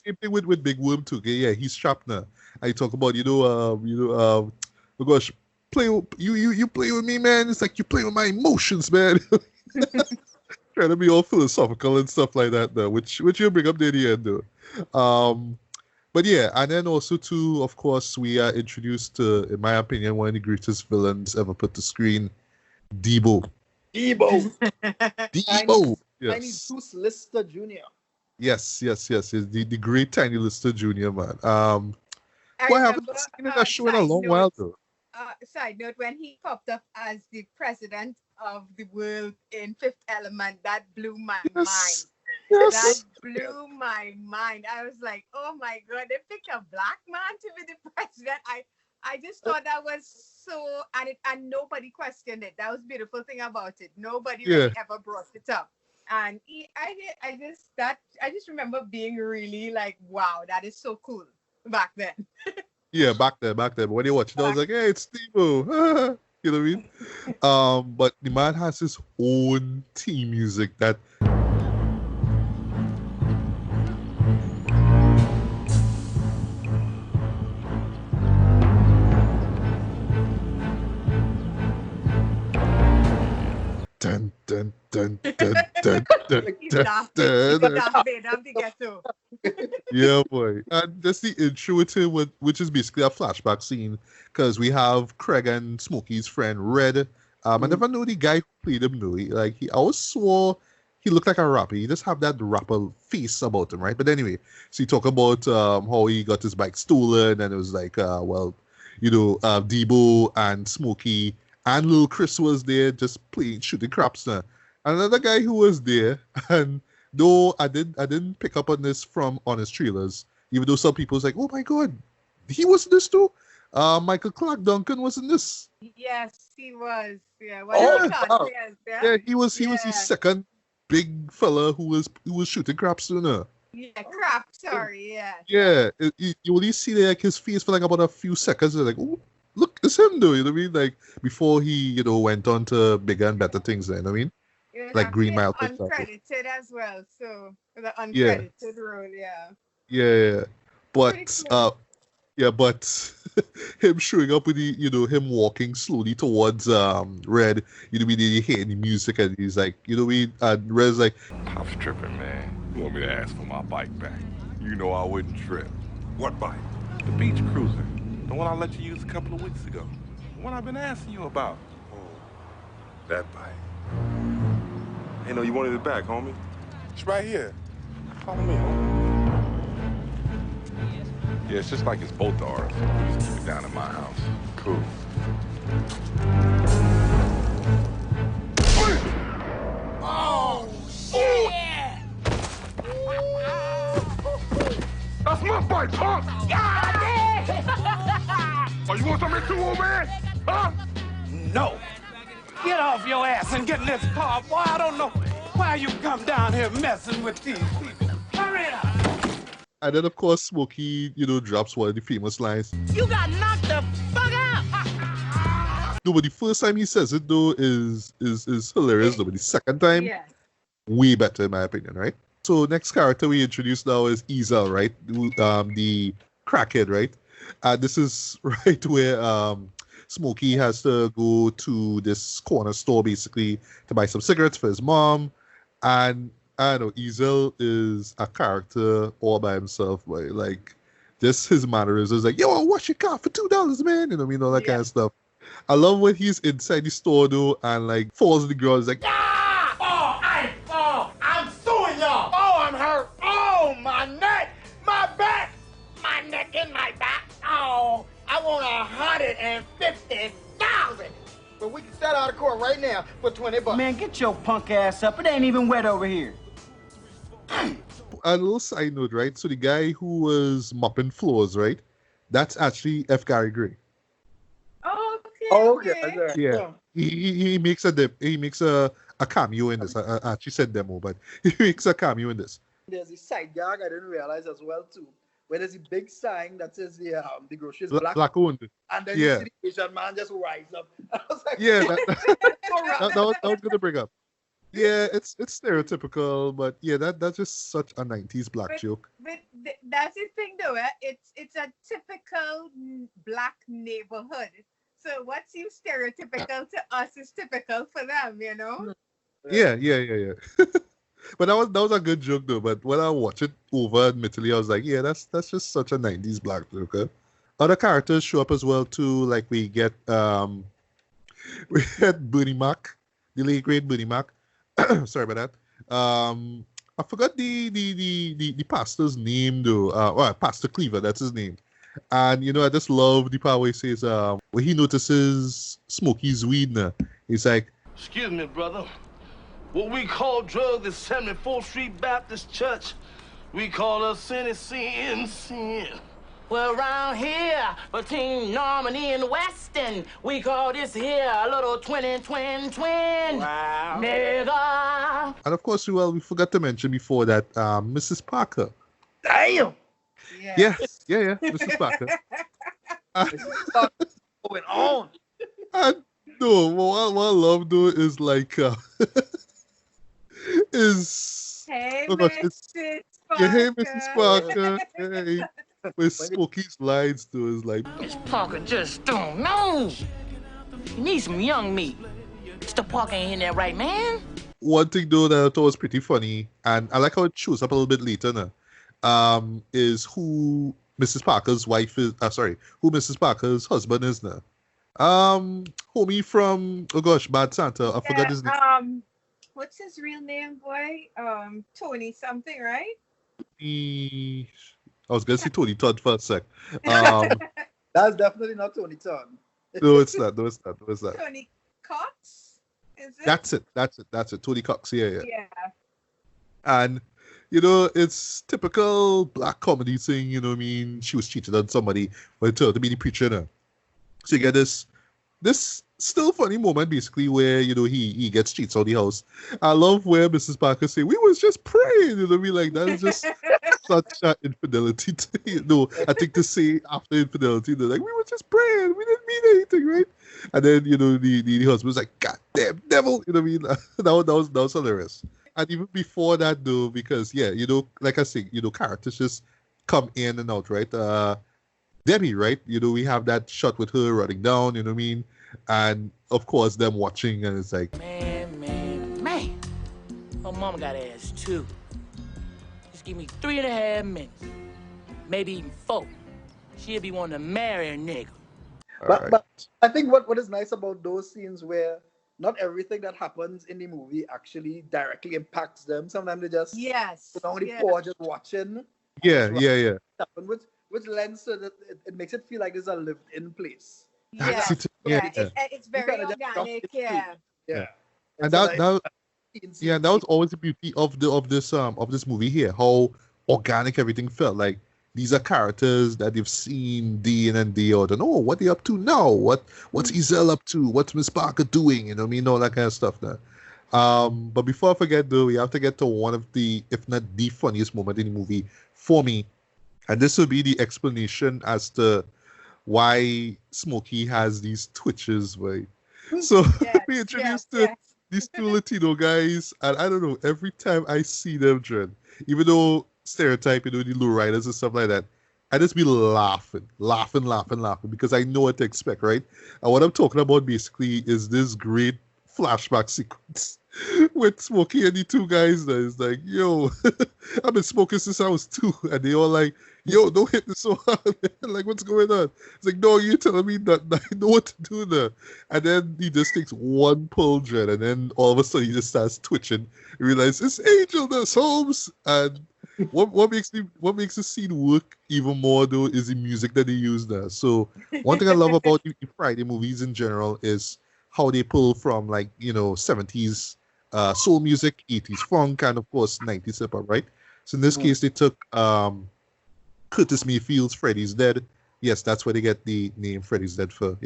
same thing with Big Worm too. Yeah, he's strapped now. I talk about play you play with me, man. It's like you play with my emotions, man. Trying to be all philosophical and stuff like that, though, which you bring up near the end, though. But and then also too, of course, we are introduced to, in my opinion, one of the greatest villains ever put to screen, Debo. Debo. Tiny Goose Lister Jr. Yes. The great Tiny Lister Jr., man. I haven't seen that show in a long while, though. Side note, when he popped up as the president of the world in Fifth Element, that blew my mind. That blew my mind. I was like, oh my God, they picked a black man to be the president. I just thought that was so, and nobody questioned it. That was the beautiful thing about it. Nobody really ever brought it up. And I just remember being really like, wow, that is so cool back then. Yeah, back then. But when you watch it, I was like, hey, it's Steve-O. You know what I mean? But the man has his own theme music that... Dun, dun dun dun dun dun He's dun Darth dun. Vader of the ghetto. Yeah, boy. And that's the intro with him, which is basically a flashback scene, because we have Craig and Smokey's friend Red. I never knew the guy who played him. I always swore he looked like a rapper. He just have that rapper face about him, right? But anyway, so he talk about how he got his bike stolen, and it was like, Debo and Smokey and Lil Chris was there just playing, shooting craps now. Another guy who was there, and though I didn't pick up on this from honest trailers, even though some people was like, oh my god, he was in this too. Michael Clark Duncan was in this. Yes, he was. Yeah. He was his second big fella who was shooting craps sooner. Yeah, crap. Sorry. Yeah. Yeah, you only see like his face for like about a few seconds. Like, oh, look, it's him though. You know what I mean? Like before he went on to bigger and better things. You know what I mean? Like Green Mile. Uncredited as well. So the uncredited role. Yeah. Yeah. But but him showing up with him walking slowly towards Red, you hear the music and he's like, and Red's like, I'm tripping, man. You want me to ask for my bike back? You know I wouldn't trip. What bike? The beach cruiser. The one I let you use a couple of weeks ago. The one I've been asking you about. Oh, that bike. Hey, no, you wanted it back, homie? It's right here. Follow me, homie. Yeah, it's just like it's both of ours. We just keep it down at my house. Cool. Oh, shit! That's my bike, punk! God damn! Oh, you want something too, old man? Huh? No. Get off your ass and get in this car. Boy, I don't know why you come down here messing with these people. Hurry up! And then, of course, Smokey, drops one of the famous lines. You got knocked the fuck out! No, but the first time he says it, though, is hilarious. Though, but the second time, way better, in my opinion, right? So, next character we introduce now is Ezel, right? The crackhead, right? This is right where Smokey has to go to this corner store, basically, to buy some cigarettes for his mom. And I know Ezel is a character all by himself, boy. Like, this his mannerisms is like, yo, I'll wash your car for $2, man. You know what I mean? All that kind of stuff. I love when he's inside the store though and like falls on the ground. He's like, ah! Oh, I ain't fall. I'm suing y'all. Oh, I'm hurt. Oh, my neck, my back, my neck and my back. Oh, I want 150,000. But we can settle out of court right now for $20. Man, get your punk ass up. It ain't even wet over here. A little side note, right? So the guy who was mopping floors, right? That's actually F. Gary Gray. Okay. Yeah. He makes a cameo in this. I actually said demo, but he makes a cameo in this. There's a side gag I didn't realize as well too, where there's a big sign that says the grocery is black owned. And then you see the Asian man just rise up. I was like, that was gonna bring up. Yeah, it's stereotypical, but yeah, that's just such a 90s black joke. But that's the thing though, it's a typical black neighborhood. So what seems stereotypical to us is typical for them, you know? Yeah. But that was a good joke though. But when I watch it over, admittedly, I was like, yeah, that's just such a 90s black joke. Huh? Other characters show up as well too. Like we get Bernie Mac, the late great Bernie Mac. Sorry about that. I forgot the pastor's name though. Pastor Cleaver, that's his name. And I just love the part where he says when he notices Smokey's weed now, he's like, excuse me, brother. What we call drugs is 74th Street Baptist Church. We call us sin. Well, around here, between Normandy and Weston, we call this here a little twin. Wow. Nigga. And of course, we forgot to mention before that Mrs. Parker. Damn. Yeah, Mrs. Parker. Going on. No, what I love though is like is hey, Mrs. Parker. Hey, Mrs. Parker. Hey. With Smokey's lines though is like, Miss Parker just don't know. You need some young meat. Mr. Parker ain't in there right, man. One thing though that I thought was pretty funny, and I like how it shows up a little bit later now, is who Mrs. Parker's wife is. Who Mrs. Parker's husband is now. Homie from Bad Santa. I forgot his name. What's his real name, boy? Tony something, right? I was gonna say Tony Todd for a sec. That's definitely not Tony Todd. No, it's not. Tony Cox? Is it? That's it. Tony Cox, yeah. Yeah. And, it's typical black comedy thing, you know what I mean? She was cheating on somebody, but it turned out to be the preacher now. So you get this still funny moment, basically, where, he gets cheats on the house. I love where Mrs. Parker say, we was just praying, you know what I mean? Like, that's just such an infidelity I think to say after infidelity, they're like, we were just praying, we didn't mean anything, right? And then, the husband was like, God damn devil, you know what I mean? that was hilarious. And even before that, though, because, like I say, characters just come in and out, right? Debbie, right? We have that shot with her running down, you know what I mean? And, of course, them watching, and it's like... Man. My mama got ass, too. Just give me 3.5 minutes. Maybe even 4. She'll be wanting to marry a nigga. But I think what is nice about those scenes where not everything that happens in the movie actually directly impacts them. Sometimes they just poor just watching. Yeah. Which lends so that it makes it feel like it's a lived-in place. It's very organic. Yeah. And that was always the beauty of this movie here. How organic everything felt. Like these are characters that you've seen day in and day out, and what they up to now? What's Ezell up to? What's Miss Parker doing? You know what I mean? All that kind of stuff now. But before I forget, though, we have to get to one of the, if not the funniest moment in the movie for me, and this will be the explanation as to why Smokey has these twitches, right? So we introduced these two Latino guys, and I don't know, every time I see them, Dren, even though stereotype, the lowriders and stuff like that, I just be laughing, because I know what to expect, right? And what I'm talking about basically is this great flashback sequence with Smokey and the two guys that is like, yo, I've been smoking since I was 2, and they all like, yo, don't hit me so hard. Like, what's going on? It's like, no, you're telling me that I know what to do now. And then he just takes one pull, Dren, and then all of a sudden he just starts twitching. He realizes it's Angel that's Holmes. And what makes the scene work even more, though, is the music that they use there. So one thing I love about the Friday movies in general is how they pull from, like, 70s soul music, 80s funk, and of course 90s hip hop, right? So in this case, they took Curtis Mayfield's Freddy's Dead. Yes, that's where they get the name Freddy's Dead for,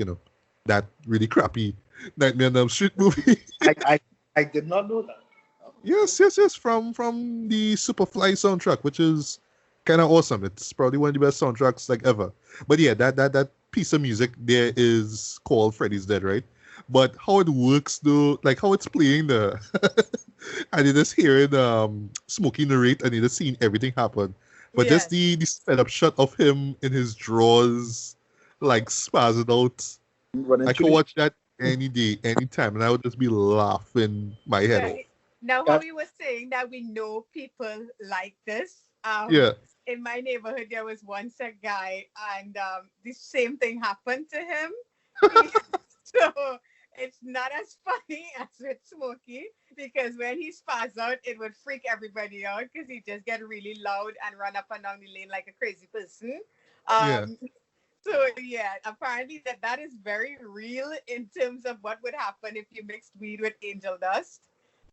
that really crappy Nightmare on Elm Street movie. I did not know that. Yes, from the Superfly soundtrack, which is kind of awesome. It's probably one of the best soundtracks like ever. But yeah, that piece of music there is called Freddy's Dead, right? But how it works though, like how it's playing the and you're just hearing Smokey narrate and you're just seeing everything happen. But just the setup shot of him in his drawers, like spazzing out. I could watch that any day, anytime, and I would just be laughing my head off. Now, how we were saying that we know people like this. In my neighborhood, there was once a guy, and the same thing happened to him. So it's not as funny as with Smokey, because when he spaz out, it would freak everybody out because he just get really loud and run up and down the lane like a crazy person. So yeah, apparently that is very real in terms of what would happen if you mixed weed with angel dust.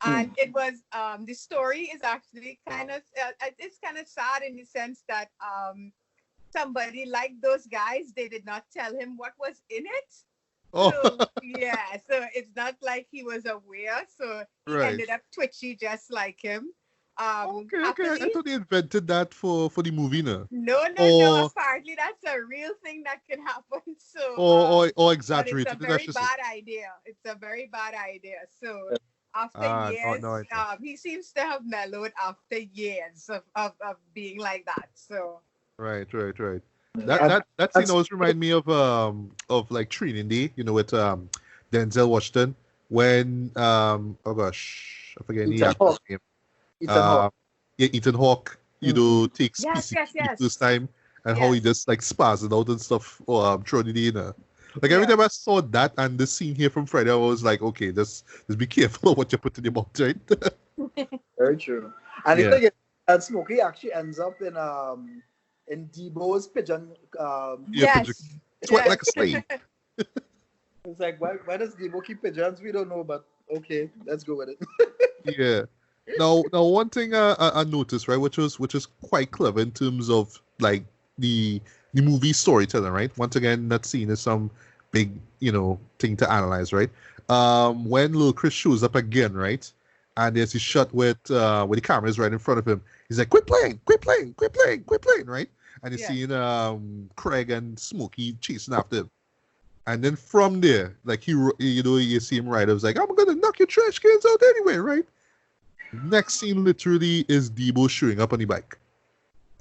And it was the story is actually kind of it's kind of sad in the sense that somebody like those guys, they did not tell him what was in it. So so it's not like he was aware. So he ended up twitchy just like him. Okay. I thought they invented that for the movie now. No. Apparently that's a real thing that can happen. So or exaggerated. It's a very bad idea. It's a very bad idea. So after years, he seems to have mellowed after years of being like that. So right. That scene always remind me of like Training Day, with Denzel Washington, when oh gosh, I forget the Ethan actor's Hawke. name. Ethan Hawke. Yeah, Ethan Hawke, takes Yes, PCP yes, for the yes. first time, and how he just like spazzing out and stuff throughout the dinner. Like every time I saw that and the scene here from Friday, I was like, okay, just be careful of what you put in your mouth, right? Very true. And the thing is, and Smokey actually ends up in Debo's pigeon. Pigeon. It's like a slave. It's like, why does Debo keep pigeons? We don't know, but okay, let's go with it. Yeah. Now, one thing I noticed, right, which was quite clever in terms of like the movie storytelling, right? Once again, that scene is some big, thing to analyze, right? When little Chris shows up again, right, and there's a shot with the camera is right in front of him, he's like, "Quit playing, right? And you're seeing Craig and Smokey chasing after him. And then from there, like you see him right. I was like, I'm gonna knock your trash cans out anyway, right? Next scene literally is Debo showing up on the bike.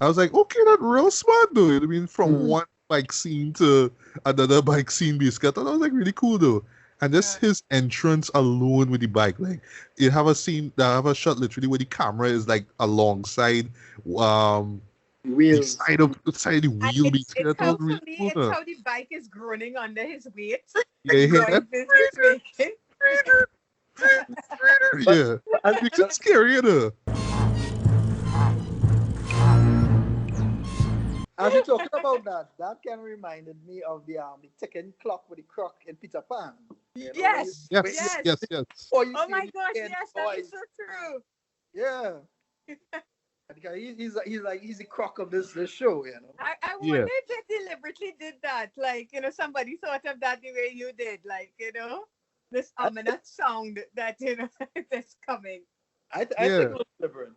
I was like, okay, that's real smart though. I mean, from one bike scene to another bike scene, basically. I thought that was like really cool though. And just his entrance alone with the bike, like you have a shot literally where the camera is like alongside wheels. The side of the wheel. It's how the bike is groaning under his weight. Yeah. Yeah, it's scary, As you're talking about that kind of reminded me of the ticking clock with the croc in Peter Pan. Yes. Yes. Oh my gosh, yes, that is so true. Yeah. He's the croc of this show, I wonder if they deliberately did that. Like, somebody thought of that the way you did. Like, this ominous sound that that's coming. I think it was deliberate.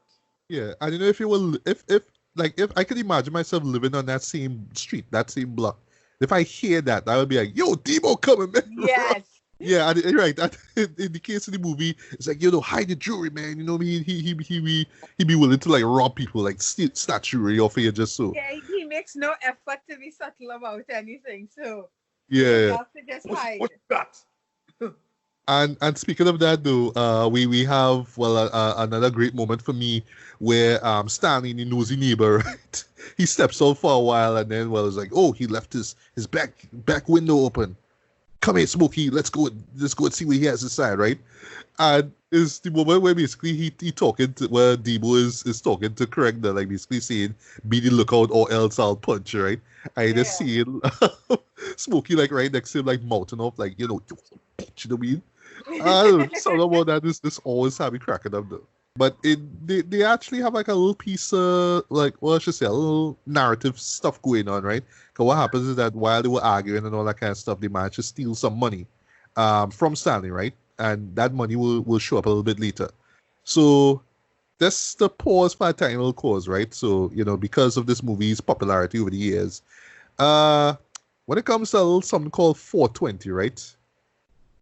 Yeah, I don't know if it will. If I could imagine myself living on that same street, that same block. If I hear that, I would be like, "Yo, Debo coming, man!" Yes. Yeah, right. In the case of the movie, it's like hide the jewelry, man. He be willing to like rob people, like snatch jewelry off of you just so. Yeah, he makes no effort to be subtle about anything. So yeah, you have to just hide. What's that? And speaking of that though, we have another great moment for me where Stanley, the nosy neighbor, right? He steps out for a while and then it's like, oh, he left his back window open. Come here, Smokey. Let's go and see what he has inside, right? And it's the moment where basically he talking to where Debo is talking to Craig, that like basically saying, "Be the lookout or else I'll punch you," right? I just see Smokey like right next to him, like mouthing off, like you know what I mean? Something about that is always have me cracking up though. But they actually have like a little piece of a little narrative stuff going on, right? Because what happens is that while they were arguing and all that kind of stuff, they managed to steal some money from Stanley, right? And that money will show up a little bit later. So that's the pause for a tiny little cause, right? So, because of this movie's popularity over the years, when it comes to something called 420, right?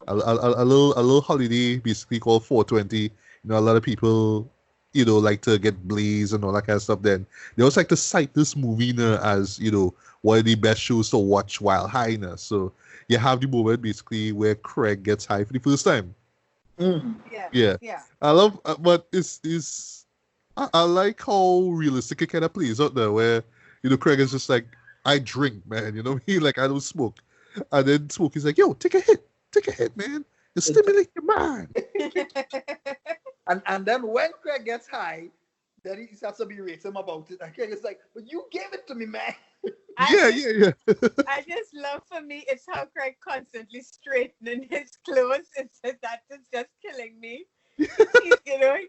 A little holiday basically called 420. A lot of people, like to get blazed and all that kind of stuff. Then they also like to cite this movie as, one of the best shows to watch while high. So you have the moment basically where Craig gets high for the first time. Yeah. I love, but I like how realistic it kind of plays out there. Where Craig is just like, I drink, man. He like I don't smoke, and then Smokey's like, yo, take a hit, man. You stimulate your mind. And then when Craig gets high, then he starts to berate him about it. And Craig is like, but you gave it to me, man. Yeah. I just love, for me, it's how Craig constantly straightening his clothes. That is just killing me. He figure,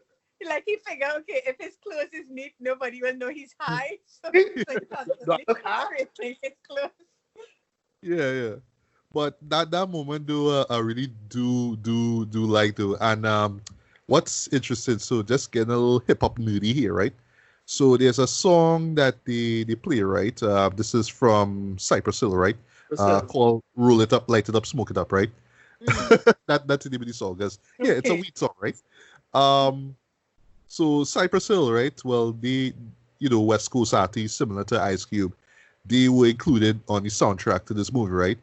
okay, if his clothes is neat, nobody will know he's high. So he's like constantly straightening his clothes. Yeah. But that moment though, I really do like though. And what's interesting, so just getting a little hip hop nerdy here, right? So there's a song that they play, right? This is from Cypress Hill, right? Called "Roll It Up, Light It Up, Smoke It Up," right? That's the name of the song, guys. Yeah, it's a weed song, right? So Cypress Hill, right? Well, they, West Coast artists similar to Ice Cube, they were included on the soundtrack to this movie, right?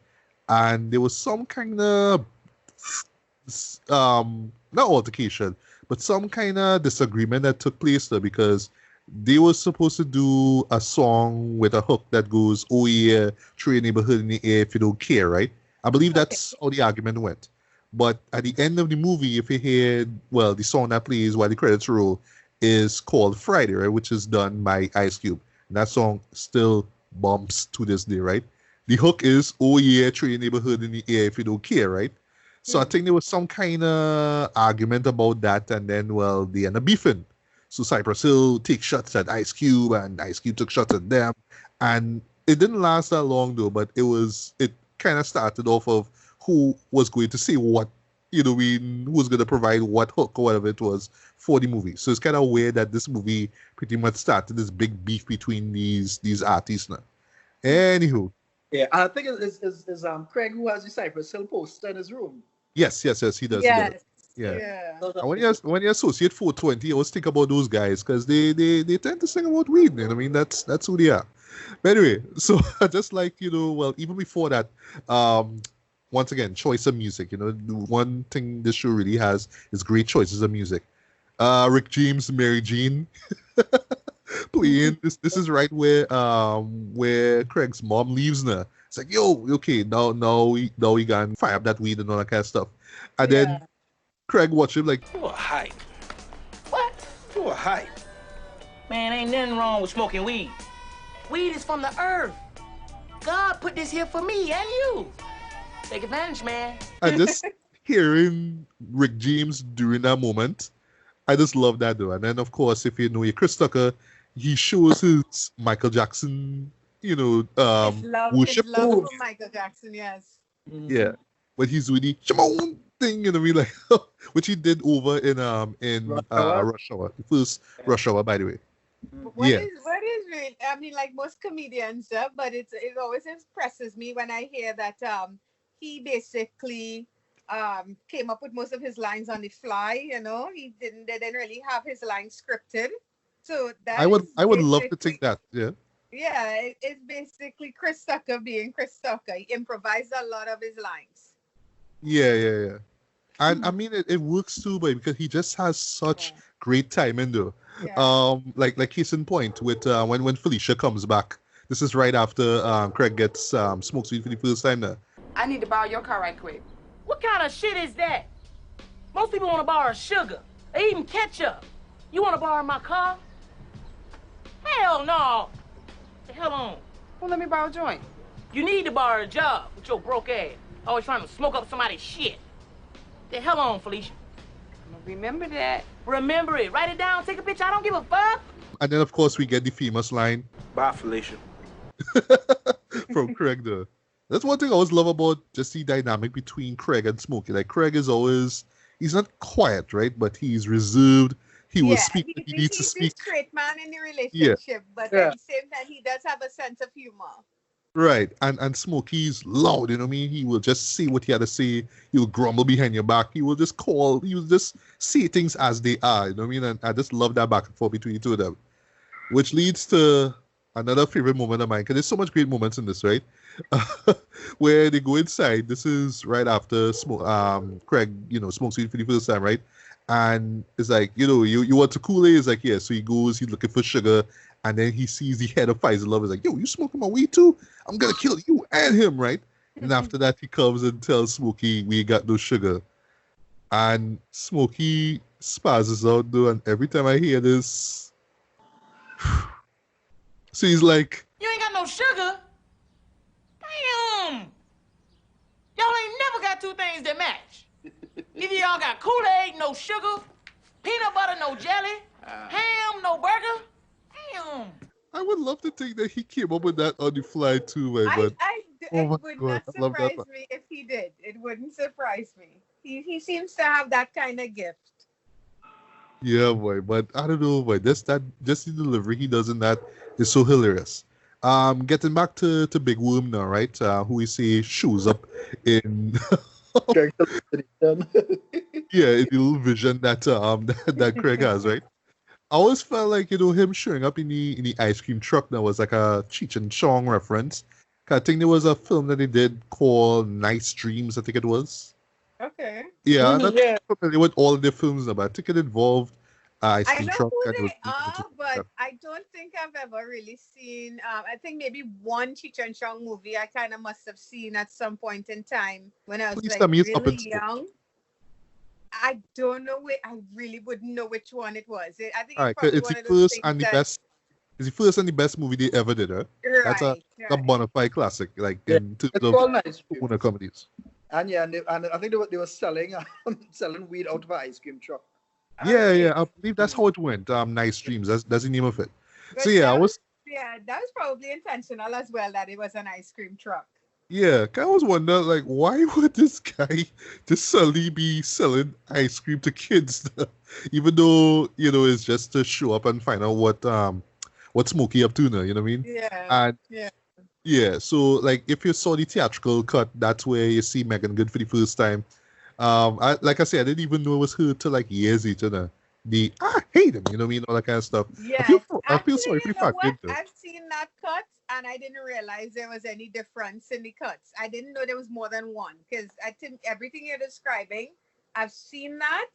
And there was some kind of not altercation, but some kind of disagreement that took place there because they were supposed to do a song with a hook that goes, "Oh yeah, through your neighborhood in the air if you don't care," right? I believe that's how the argument went. But at the end of the movie, if you hear, well, the song that plays while the credits roll is called Friday, right? Which is done by Ice Cube. And that song still bumps to this day, right? The hook is, "Oh yeah, through your neighborhood in the air if you don't care," right? So I think there was some kind of argument about that, and then, well, they end up beefing. So Cypress Hill takes shots at Ice Cube, and Ice Cube took shots at them. And it didn't last that long, though, but it kind of started off of who was going to say what, who was going to provide what hook or whatever it was for the movie. So it's kind of weird that this movie pretty much started this big beef between these artists now. Anywho. Yeah, I think it's Craig who has the Cypress Hill poster in his room. Yes, he does. He does. Yeah. And when you associate 420, you always think about those guys because they tend to sing about weed. You know what I mean? That's who they are. But anyway, so just like, well, even before that, once again, choice of music. The one thing this show really has is great choices of music. Rick James, Mary Jean playing. This is right where Craig's mom leaves now. It's like, yo, okay, now we can fire up that weed and all that kind of stuff. And then Craig watch him like, you a hype. What? You a hype. Man, ain't nothing wrong with smoking weed. Weed is from the earth. God put this here for me and you. Take advantage, man. And just hearing Rick James during that moment, I just love that though. And then of course, if you know your Chris Tucker, he shows his Michael Jackson, worship. His love for Michael Jackson, yes. Yeah, but he's really Shimon thing, like which he did over in Rush Hour, the first Rush Hour, by the way. What is really? I mean, like most comedians, but it always impresses me when I hear that he basically came up with most of his lines on the fly. They didn't really have his lines scripted. So that I would love to take that. Yeah. Yeah, it's basically Chris Tucker being Chris Tucker. He improvised a lot of his lines. Yeah. And I mean, it works too, but because he just has such great timing, though. Yeah. Like case in point with when Felicia comes back. This is right after Craig gets smoked weed for the first time now. I need to borrow your car right quick. What kind of shit is that? Most people want to borrow sugar or even ketchup. You want to borrow my car? Hell no. The hell on. Well, let me borrow a joint. You need to borrow a job with your broke ass. Always trying to smoke up somebody's shit. The hell on, Felicia. I'm gonna remember that. Remember it. Write it down. Take a picture. I don't give a fuck. And then, of course, we get the famous line. Bye, Felicia. From Craig, though. That's one thing I always love about just the dynamic between Craig and Smokey. Like, Craig is always, he's not quiet, right? But he's reserved. He will speak when he needs to speak. He's a straight man in the relationship, but at the same time, he does have a sense of humor. Right, and Smokey's loud, you know what I mean? He will just say what he had to say. He will grumble behind your back. He will just say things as they are, you know what I mean? And I just love that back and forth between the two of them. Which leads to another favorite moment of mine, because there's so much great moments in this, right? Where they go inside. This is right after Craig, smokes weed for the first time, right? And it's like, you want to Kool-Aid? It's like, yeah. So he goes, he's looking for sugar, and then he sees the head of Pfizer Love. He's like, yo, you smoking my weed too? I'm gonna kill you and him, right? And after that, he comes and tells Smokey, we ain't got no sugar. And Smokey spazzes out, though, and every time I hear this, so he's like, you ain't got no sugar? Damn! Y'all ain't never got two things that match. Either y'all got Kool-Aid, no sugar, peanut butter, no jelly, ham, no burger. Damn. I would love to think that he came up with that on the fly too, man. But it would not surprise me if he did. It wouldn't surprise me. He seems to have that kind of gift. Yeah, boy. But I don't know, boy. Just the delivery he does in that is so hilarious. Getting back to Big Worm now, right? Who we see shows up in in the little vision that that Craig has, right? I always felt like him showing up in the ice cream truck that was like a Cheech and Chong reference. I think there was a film that they did called Nice Dreams, I think it was. Okay. Yeah, I'm not Yeah. familiar with all the films, but I think it involved Ice I Cream know Truck. who And it was they are, but yeah. I don't think I've ever really seen. I think maybe one Cheech and Chong movie I kind of must have seen at some point in time when I was Please like tell me it's Up really in Smoke. young. I don't know. I really wouldn't know which one it was. I think All it's right, probably it's one the of those first things and the that. best. It's the first and the best movie they ever did, huh? That's a Right. bona fide classic, like Yeah. in terms It's of called Ice Cream. Pollonais comedies. And yeah, and I think they were selling selling weed out of an ice cream truck. Yeah, I believe that's how it went. Nice Dreams. That's the name of it. But So yeah, I was that was probably intentional as well that it was an ice cream truck. yeah, I was wondering like why would this guy just suddenly be selling ice cream to kids, even though it's just to show up and find out what Smokey up to now. You know what I mean? Yeah. And Yeah. yeah, so like if you saw the theatrical cut, that's where you see Megan Good for the first time. Like I said, I didn't even know it was her till like years later. Now. I hate him, you know what I mean, all that kind of stuff. Yeah. I feel sorry for the fact What? though. I've seen that cut and I didn't realize there was any difference in the cuts. I didn't know there was more than one because I think everything you're describing, I've seen that.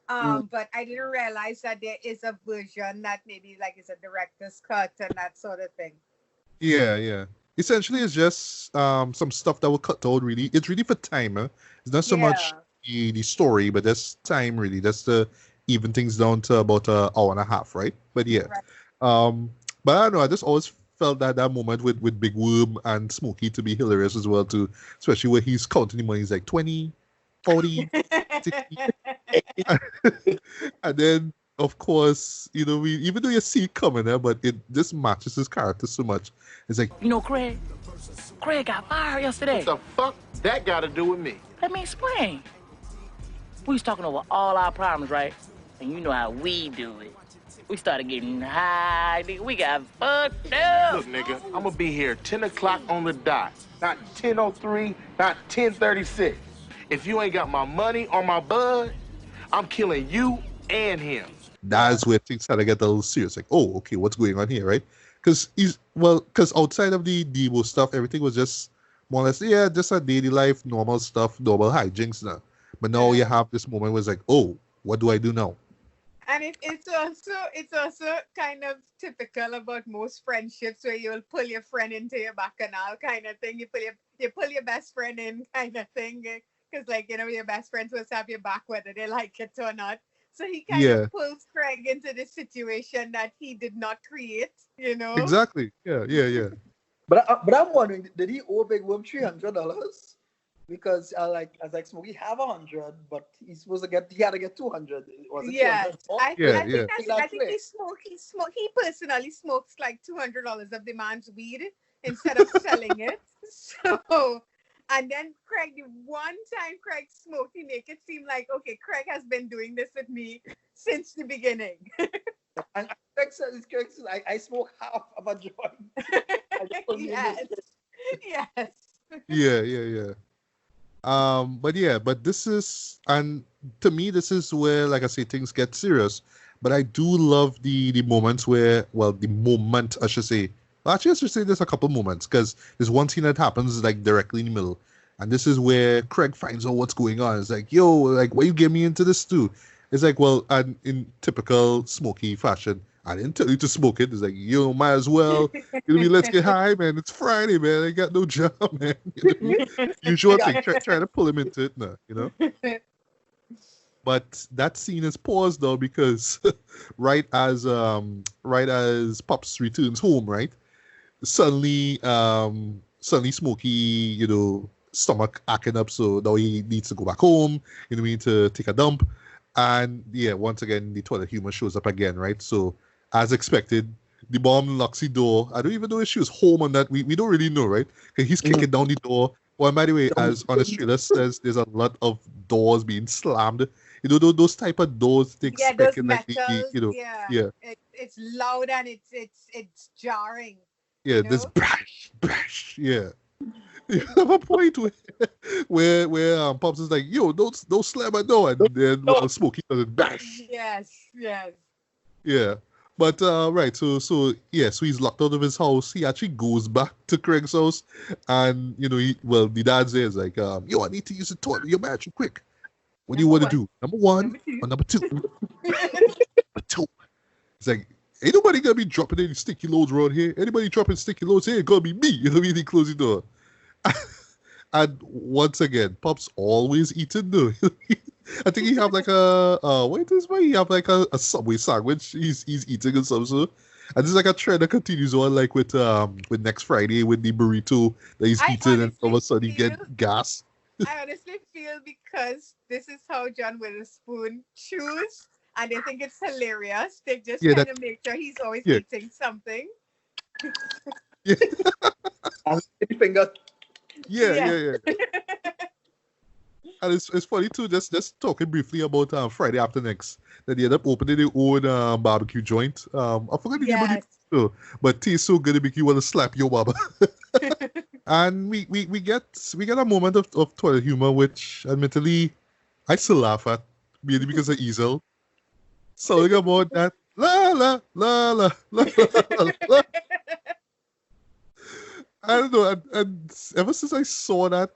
But I didn't realize that there is a version that maybe like is a director's cut and that sort of thing. Yeah. Essentially, it's just some stuff that will cut out. Really, it's really for time. Huh? It's not so much the story, but that's time really. That's to even things down to about an hour and a half, right? But yeah, but I don't know. I just always felt that moment with Big Worm and Smokey to be hilarious as well too, especially where he's counting the money. He's like 20, 40, 60. And then of course, even though you see it coming there, but it just matches his character so much. It's like Craig got fired yesterday. What the fuck that got to do with me? Let me explain. We was talking over all our problems, right? And you know how we do it. We started getting high, nigga. We got fucked up. Look, nigga, I'm gonna be here 10 o'clock on the dot. Not 10:03, not 10:36. If you ain't got my money or my bud, I'm killing you and him. That's where things start to get a little serious. Like, oh, okay, what's going on here, right? Because outside of the Debo stuff, everything was just more or less, just a daily life, normal stuff, normal hijinks now. But now you have this moment where it's like, oh, what do I do now? And it's also kind of typical about most friendships where you'll pull your friend into your bacchanal kind of thing. You pull your best friend in kind of thing because your best friends supposed to have your back whether they like it or not. So he kind of pulls Craig into this situation that he did not create, Exactly. Yeah. But I'm wondering, did he owe Big Worm $300? Because I was like, Smokey have 100, but he's supposed to he had to get 200. Was it 200? I think he personally smokes like $200 of the man's weed instead of selling it. So, and then Craig, the one time Craig smoked, he make it seem like, okay, Craig has been doing this with me since the beginning. And Craig says, I smoke half of a joint. Yes. Yeah. But this is, and to me, this is where, like I say, things get serious. But I do love the moments where, the moment, I should say. Actually, I should say there's a couple moments, because there's one scene that happens, like, directly in the middle. And this is where Craig finds out what's going on. It's like, yo, like, why you get me into this too? It's like, well, and in typical Smokey fashion, I didn't tell you to smoke it. It's like, yo, might as well. Let's get high, man. It's Friday, man. I got no job, man. Usual thing, trying to pull him into it now, But that scene is paused though because right as Pops returns home, right? Suddenly Smokey, stomach acting up, so now he needs to go back home, to take a dump. And once again the toilet humor shows up again, right? So as expected, the mom locks the door. I don't even know if she was home on that. We don't really know, right? Because he's kicking down the door. Well, by the way, as on the trailer says, there's a lot of doors being slammed. Those type of doors they expect in like It's loud and it's jarring. Yeah, this bash. Yeah. You have a point where Pops is like, yo, don't slam my door, and then Smokey does it bash. Yes. Yeah. But right, so he's locked out of his house. He actually goes back to Craig's house, and the dad says like, yo, I need to use the toilet. You're mad too quick. What do you want to do? Number one or number two? Number two. It's like, ain't nobody gonna be dropping any sticky loads around here. Anybody dropping sticky loads here, gonna be me. You know what I mean? He close the door. And once again, Pop's always eating though. I think he have like wait, this way he have like a Subway sandwich. He's eating or something. And this is like a trend that continues on, like with next Friday with the burrito that he's eating, and all of a sudden he get gas. I honestly feel because this is how John Witherspoon chews, and they think it's hilarious. They just kind of make sure he's always eating something. Yeah. Finger. Yeah. And it's funny too, just talking briefly about Friday After Next, that they end up opening their own barbecue joint. I forgot the name of it, but tastes so good it make you want to slap your mama. And we get a moment of toilet humor, which admittedly I still laugh at, mainly because of Easel. Something about that la la la la la la la. I don't know, and ever since I saw that,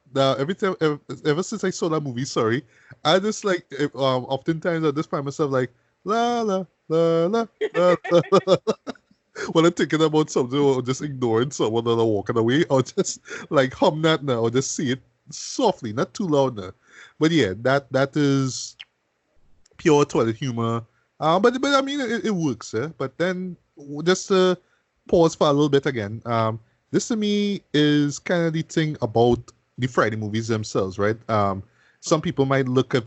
ever since I saw that movie, I just like, oftentimes I just find myself like, la la la la la la. When I'm thinking about something or just ignoring someone that are walking away, or just like hum that now, or just see it softly, not too loud now. But yeah, that is pure toilet humor. But I mean, it works, eh? But then, just to pause for a little bit again, this to me is kind of the thing about the Friday movies themselves, right? Some people might look at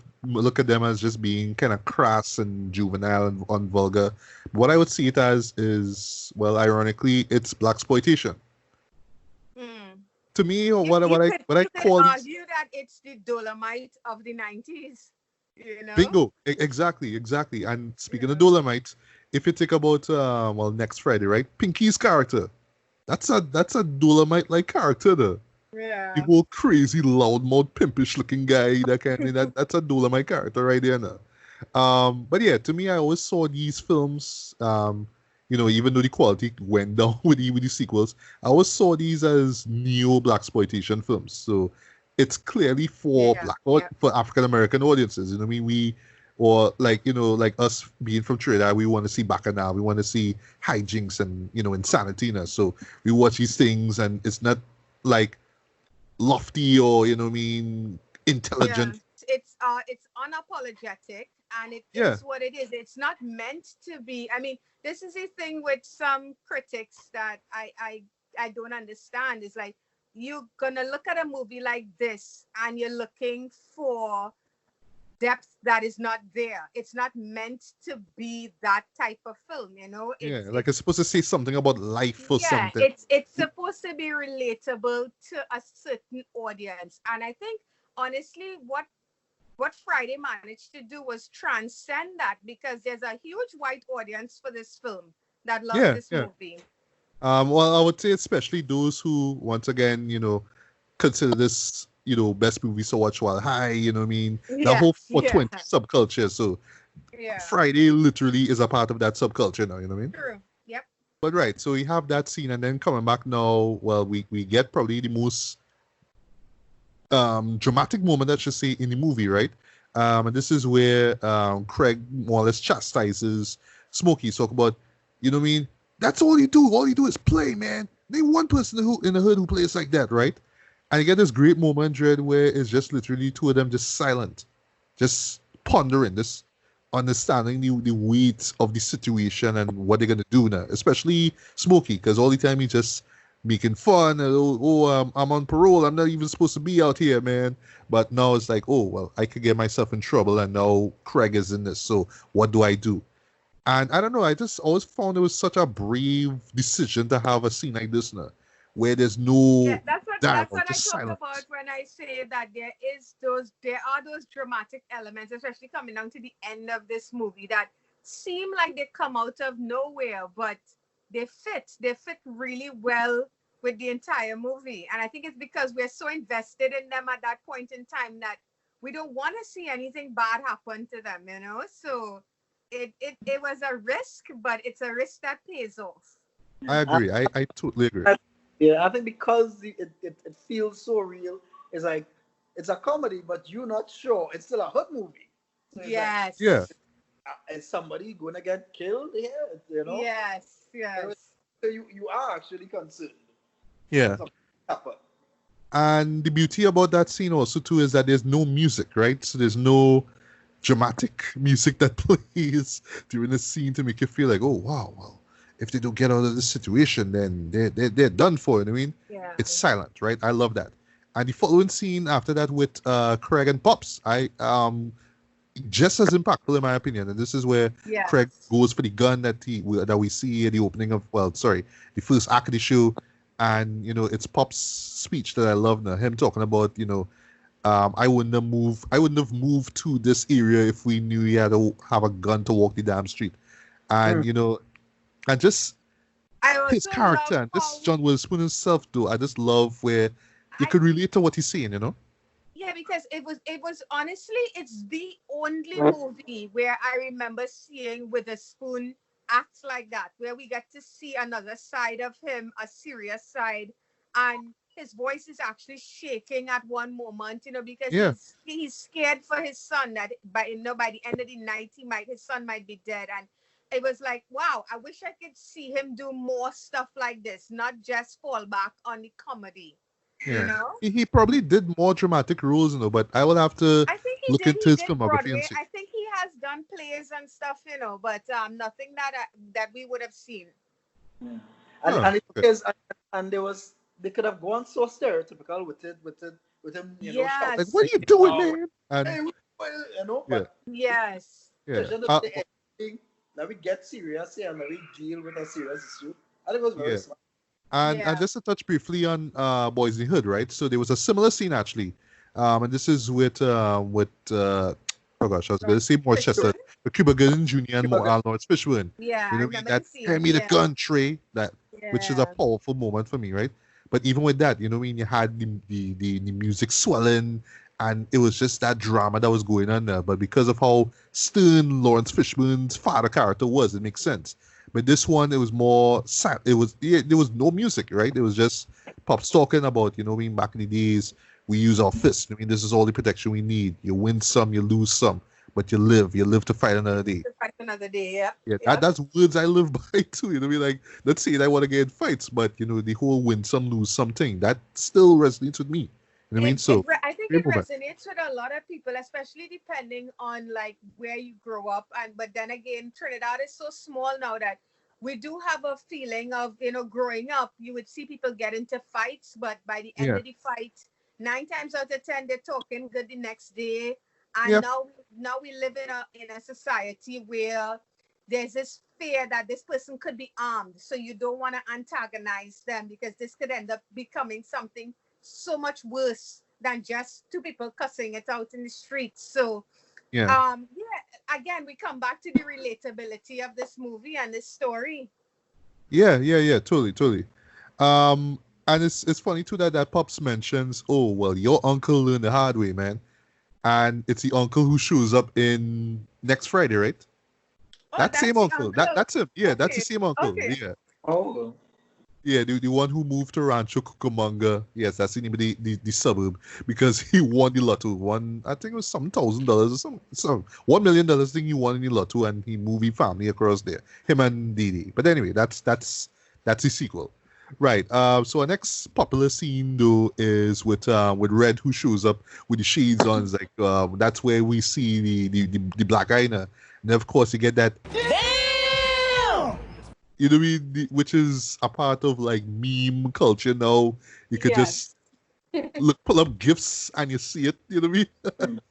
them as just being kind of crass and juvenile and vulgar. What I would see it as is, well, ironically, it's blaxploitation. To me, what I call argue that it's the Dolomite of the 90s. You know? Bingo, exactly. And speaking of Dolomite, if you think about next Friday, right? Pinky's character. That's a Dolomite-like character, though. Yeah. The whole crazy, loudmouth, pimpish looking guy. That's a Dolomite character right there now. But yeah, to me, I always saw these films, even though the quality went down with the sequels, I always saw these as neo-blaxploitation films. So it's clearly for for African American audiences. You know what I mean? Like us being from Trinidad, we want to see Bacchanal, we want to see hijinks and insanity. So we watch these things, and it's not like lofty or intelligent. Yeah. It's unapologetic, and it is what it is. It's not meant to be. I mean, this is a thing with some critics that I don't understand. It's like, you're gonna look at a movie like this and you're looking for depth that is not there. It's not meant to be that type of film, It's supposed to say something about life or something. It's supposed to be relatable to a certain audience. And I think, honestly, what Friday managed to do was transcend that, because there's a huge white audience for this film that loves this movie. Well, I would say especially those who, once again, consider this best movie to watch while high, you know what I mean? The whole 420 subculture. So Friday literally is a part of that subculture now, you know what I mean? True. Yep. But right, so we have that scene, and then coming back now, well, we get probably the most dramatic moment, I should say, in the movie, right? And this is where Craig more or less chastises Smokey, talk about, you know what I mean? That's all you do. All you do is play, man. Name one person in the hood who plays like that, right? And you get this great moment, Dread, where it's just literally two of them just silent, just pondering, just understanding the weight of the situation and what they're going to do now. Especially Smokey, because all the time he's just making fun. And, I'm on parole. I'm not even supposed to be out here, man. But now it's like, I could get myself in trouble, and now Craig is in this. So what do I do? And I don't know, I just always found it was such a brave decision to have a scene like this now, where there's no that's what I talk about when I say that there are those dramatic elements, especially coming down to the end of this movie, that seem like they come out of nowhere, but they fit really well with the entire movie. And I think it's because we're so invested in them at that point in time that we don't want to see anything bad happen to them, So it was a risk, but it's a risk that pays off. I agree. I totally agree. Yeah, I think because it feels so real, it's it's a comedy, but you're not sure it's still a hot movie. So yes. Yeah. Is somebody gonna get killed here? You know. Yes. Yes. So you are actually concerned. Yeah. And the beauty about that scene also too is that there's no music, right? So there's no dramatic music that plays during the scene to make you feel like, oh wow, well, if they don't get out of this situation, then they're done for. You know what I mean? Yeah. It's silent, right? I love that. And the following scene after that with Craig and Pops, just as impactful in my opinion. And this is where Craig goes for the gun that we see at the opening of the first act of the show. And it's Pop's speech that I love now. Him talking about, I wouldn't have moved to this area if we knew he had to have a gun to walk the damn street. And and just his character and this John Witherspoon himself though, I just love where you could relate to what he's saying, Yeah, because it was honestly, it's the only movie where I remember seeing Witherspoon acts like that, where we get to see another side of him, a serious side, and his voice is actually shaking at one moment, because he's scared for his son that by the end of the night his son might be dead. And it was like, wow, I wish I could see him do more stuff like this, not just fall back on the comedy. Yeah. He probably did more dramatic roles, but I will have to look into his filmography and see. I think he has done plays and stuff, but nothing that we would have seen. Yeah. And they could have gone so stereotypical with him, yes. Like, what are you doing, man? And, but yes. Now we get serious here and now we deal with a serious issue. I think it was very smart. And just to touch briefly on Boys in the Hood, right? So there was a similar scene actually, and this is with I was going to say Morris Chester, but Cuba Gooding Jr. and Lawrence Fishburne. Yeah, that hand me the gun tray, which is a powerful moment for me, right? But even with that, you had the music swelling, and it was just that drama that was going on there. But because of how stern Lawrence Fishburne's father character was, it makes sense. But this one, it was more sad. There was no music, right? It was just Pops talking about, back in the days, we use our fists. This is all the protection we need. You win some, you lose some, but you live to fight another day. That's words I live by too. Like, let's say I want to get in fights, but the whole win some, lose something, that still resonates with me. I think it resonates with a lot of people, especially depending on like where you grow up. But then again, Trinidad is so small now that we do have a feeling of, growing up, you would see people get into fights, but by the end of the fight, 9 times out of 10, they're talking good the next day. And now we live in a society where there's this fear that this person could be armed. So you don't want to antagonize them because this could end up becoming something so much worse than just 2 people cussing it out in the streets. So again, we come back to the relatability of this movie and this story. Totally. And it's funny too that Pops mentions, oh well, your uncle learned the hard way, man. And it's the uncle who shows up in next Friday, right? That same uncle. That's him. Yeah, that's the same uncle. Okay. Yeah. Oh. Yeah, the one who moved to Rancho Cucamonga. Yes, that's the name of the suburb, because he won the lotto. I think it was some $1,000 or some $1 million thing he won in the lotto, and he moved his family across there. Him and Didi. But anyway, that's the sequel. Right. So our next popular scene though is with Red, who shows up with the shades on. It's like that's where we see the black guy now. And of course you get that. Which is a part of like meme culture now. You could just pull up GIFs and you see it. You know what I mean?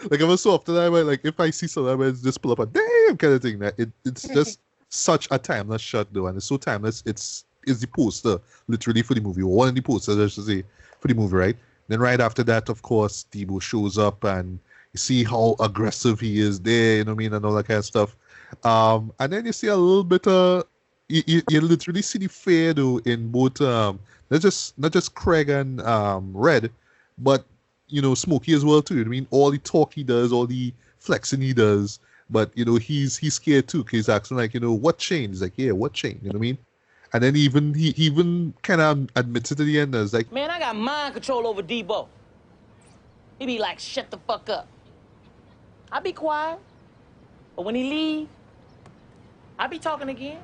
Like I'm so often like if I see something, I just pull up a damn kind of thing. That it's just such a timeless shot though, and it's so timeless. It's the poster literally for the movie, or one of the posters I should say for the movie, right? Then right after that, of course, Debo shows up and you see how aggressive he is there. You know what I mean, and all that kind of stuff. And then you see a little bit of. You literally see the fear though in both not just Craig and Red, but Smokey as well too. I mean, all the talk he does, all the flexing he does, but he's scared too because he's asking like what changed? He's like, yeah, what changed? You know what I mean? And then he even kind of admits it at the end. It's like, man, I got mind control over Debo. He be like, shut the fuck up. I be quiet. But when he leave, I be talking again.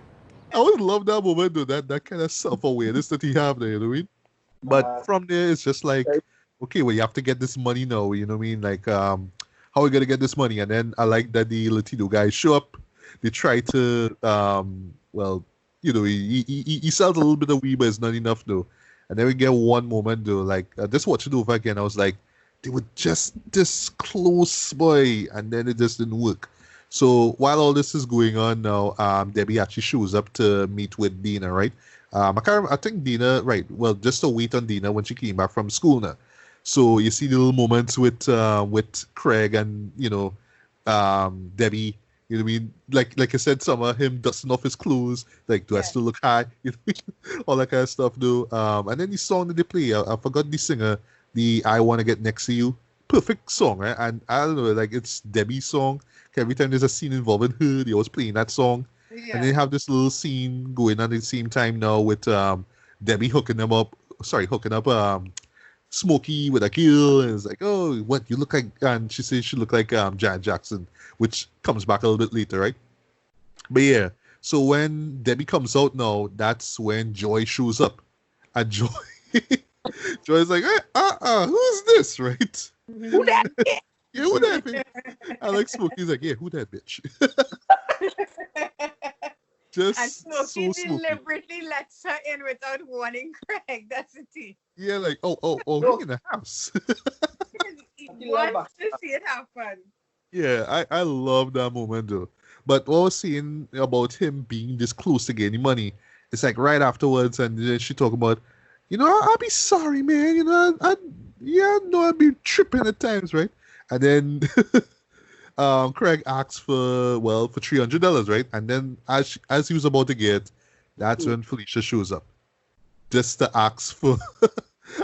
I always love that moment, though, that kind of self-awareness that he have there, you know what I mean? But from there, it's just like, okay, well, you have to get this money now, you know what I mean? Like, how are we going to get this money? And then I like that the Latino guys show up. They try to, well, you know, he sells a little bit of weed, but it's not enough, though. And then we get one moment, though, like, just watch it over again. I was like, they were just this close, boy, and then it just didn't work. So while all this is going on now, Debbie actually shows up to meet with Dina, right? I think Dina, right? Well, just to wait on Dina when she came back from school now. So you see the little moments with Craig and Debbie. You know what I mean? Like I said, some of him dusting off his clothes. Like, do I still look high? You know, all that kind of stuff, though. And then the song that they play, I forgot the singer. The I Want to Get Next to You. Perfect song, right? And I don't know, like it's Debbie's song. Every time there's a scene involving her, they always playing that song. Yeah. And they have this little scene going on at the same time now with Debbie hooking up Smokey with a girl, and it's like, oh, what, you look like, and she says she look like Janet Jackson, which comes back a little bit later, right? But yeah, so when Debbie comes out now, that's when Joy shows up. And Joy's like, who's this, right? Who that bitch? Yeah, who that bitch? I like Smokey's like, yeah, who that bitch? Just and Smokey so deliberately lets her in without warning Craig. That's the tea. Yeah, like, oh, he in the house. He wants to see it happen. Yeah, I love that moment, though. But what I was saying about him being this close to getting money, it's like right afterwards, and then she talk about, you know, I'll be sorry, man. You know, I'd be tripping at times, right? And then Craig asks for $300, right? And then as he was about to get, that's when Felicia shows up, just to ask for.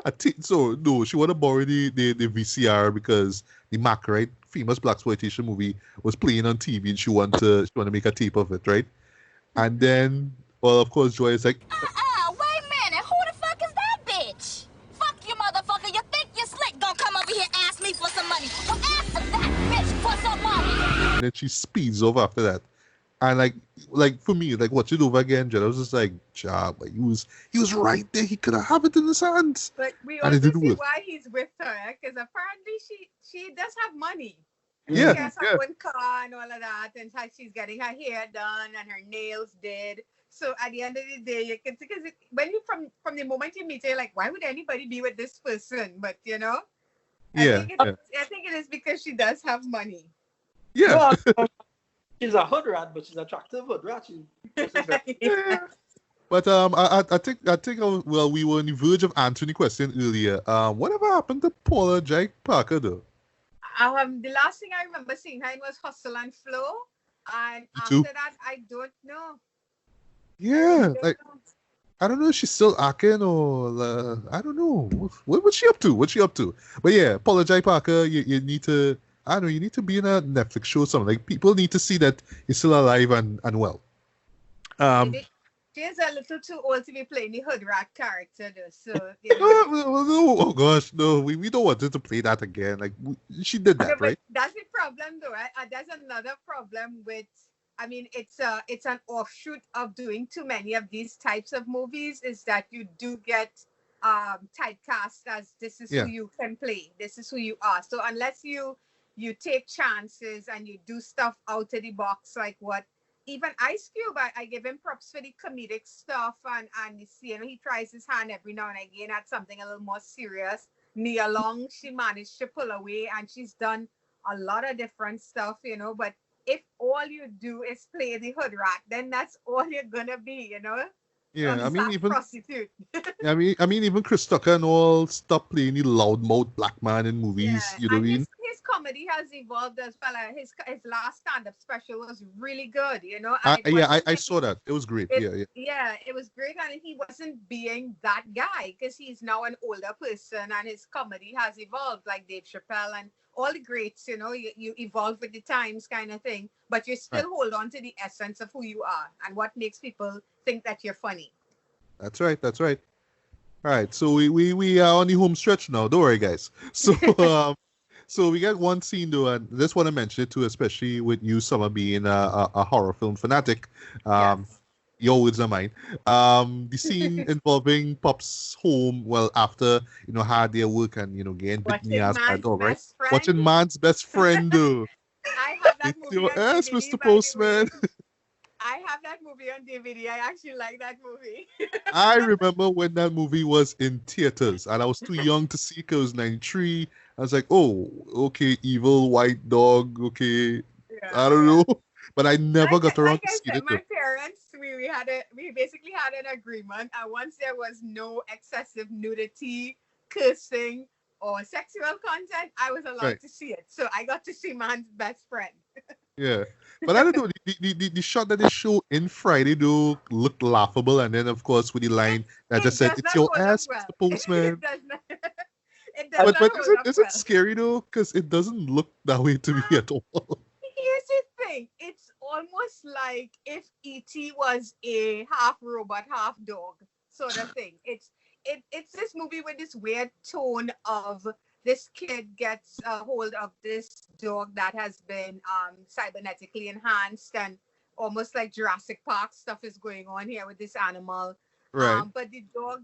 I think so. No, she want to borrow the VCR because the Mac, right, famous blaxploitation movie, was playing on TV, and she want to make a tape of it, right? And then, well, of course, Joy is like. Wait a minute. Who the fuck is that bitch? Fuck you, motherfucker. You think you're slick? Gonna come over here and ask me for some money. Well, ask that bitch for some money. And then she speeds off after that. And like for me, like watch it over again, Jen, I was just like, but he was right there. He could have it in his hands. But we also see why he's with her, because apparently she does have money. Yeah, she has her own car and all of that, and she's getting her hair done and her nails did. So at the end of the day, you can, because when you from the moment you meet her, you're like, why would anybody be with this person? But you know, I think it is because she does have money. Yeah. She's a hood rat, but she's an attractive hood rat. But I think well, we were on the verge of answering the question earlier. Whatever happened to Paula Jake Parker, though? The last thing I remember seeing her was Hustle and Flow, and after that, I don't know. Yeah, I don't know if she's still acting or I don't know. What's she up to? What's she up to? But yeah, Paula Jake Parker, you need to. I don't know, you need to be in a Netflix show or something. Like, people need to see that you're still alive and well. She's a little too old to be playing the hood rat character, though. So, no, oh gosh, no, we don't want her to play that again. Like, she did that, right? That's the problem, though. Right? There's another problem with, I mean, it's an offshoot of doing too many of these types of movies, is that you do get typecast as this is who you can play. This is who you are. So unless you take chances and you do stuff out of the box, like what even Ice Cube, I give him props for the comedic stuff, and you know, he tries his hand every now and again at something a little more serious. Nia Long, she managed to pull away, and she's done a lot of different stuff, you know. But if all you do is play the hood rat, then that's all you're gonna be, you know. Yeah, I mean, even prostitute. I mean, even Chris Tucker and all stopped playing the loudmouth black man in movies. Yeah. You know what I mean? His comedy has evolved as well. His last stand-up special was really good. You know. I saw that. It was great. Yeah, it was great, and he wasn't being that guy because he's now an older person, and his comedy has evolved, like Dave Chappelle and all the greats. You know, you evolve with the times, kind of thing. But you still hold on to the essence of who you are and what makes people think that you're funny. That's right. All right, so we are on the home stretch now. Don't worry, guys. So So we got one scene though, and this one I mentioned it too, especially with you, Summer, being a horror film fanatic. Your words are mine. The scene involving Pop's home, well, after, had their work and, getting bitten in the ass by a dog, right? Watching man's best friend, though. I have that movie Your on ass, DVD, Mr. by the way. Postman. I have that movie on DVD. I actually like that movie. I remember when that movie was in theaters, and I was too young to see it. It was 93. I was like, oh, okay, evil white dog, okay. I don't know. But I never got around to see it. My parents, we basically had an agreement, and once there was no excessive nudity, cursing, or sexual content, I was allowed to see it. So I got to see man's best friend. Yeah, but I don't know. The shot that they show in Friday though looked laughable, and then of course with the line that just said, "It's your ass, Mr. Postman." It does But is it scary though? Because it doesn't look that way to me at all. Here's the thing. It's almost like if E.T. was a half robot, half dog sort of thing. It's this movie with this weird tone of this kid gets a hold of this dog that has been cybernetically enhanced, and almost like Jurassic Park stuff is going on here with this animal. Right. But the dog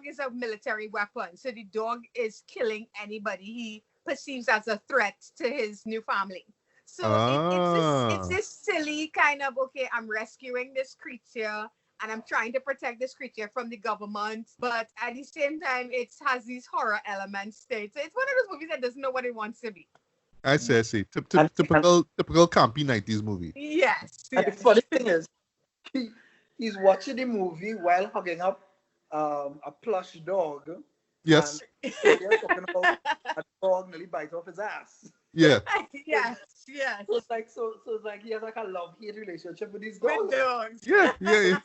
is a military weapon, so the dog is killing anybody he perceives as a threat to his new family. So it's this silly kind of, okay, I'm rescuing this creature and I'm trying to protect this creature from the government, but at the same time, it has these horror elements to it. So it's one of those movies that doesn't know what it wants to be. I see. Typical campy 90s movie. Yes. And the funny thing is, he's watching the movie while hugging up a plush dog. Yes. And they're talking about a dog nearly bites off his ass. Yeah. Yes. So it's like he has like a love-hate relationship with these dogs. With dogs. Yeah.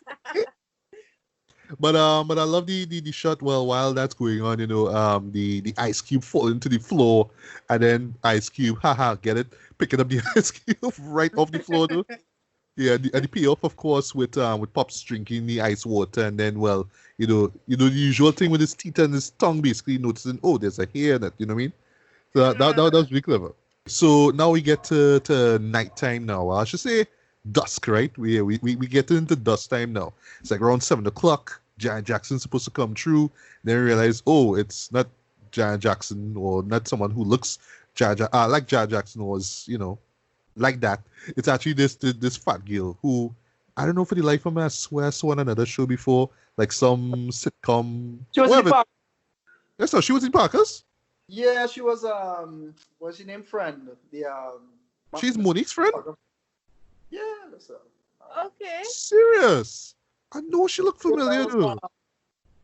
But I love the shot. Well, while that's going on, the ice cube falling to the floor, and then ice cube, get it, picking up the ice cube right off the floor, though. Yeah, and the payoff, of course, with Pops drinking the ice water, and then, well, the usual thing with his teeth and his tongue, basically noticing, oh, there's a hair that, you know what I mean? So that was really clever. So now we get to nighttime now. I should say dusk, right? We get into dusk time now. It's like around 7 o'clock. Janet Jackson's supposed to come through. Then we realize, oh, it's not Janet Jackson, or not someone who looks like Janet Jackson was, like that. It's actually this fat girl who, I don't know for the life of me, I swear I saw on another show before, like some sitcom. She was in Parkers. Yes, so she was in Parkers? Yeah, she was what's her name? Friend. She's Monique's friend? Yeah, that's her. Okay. Serious? I know she looked familiar though.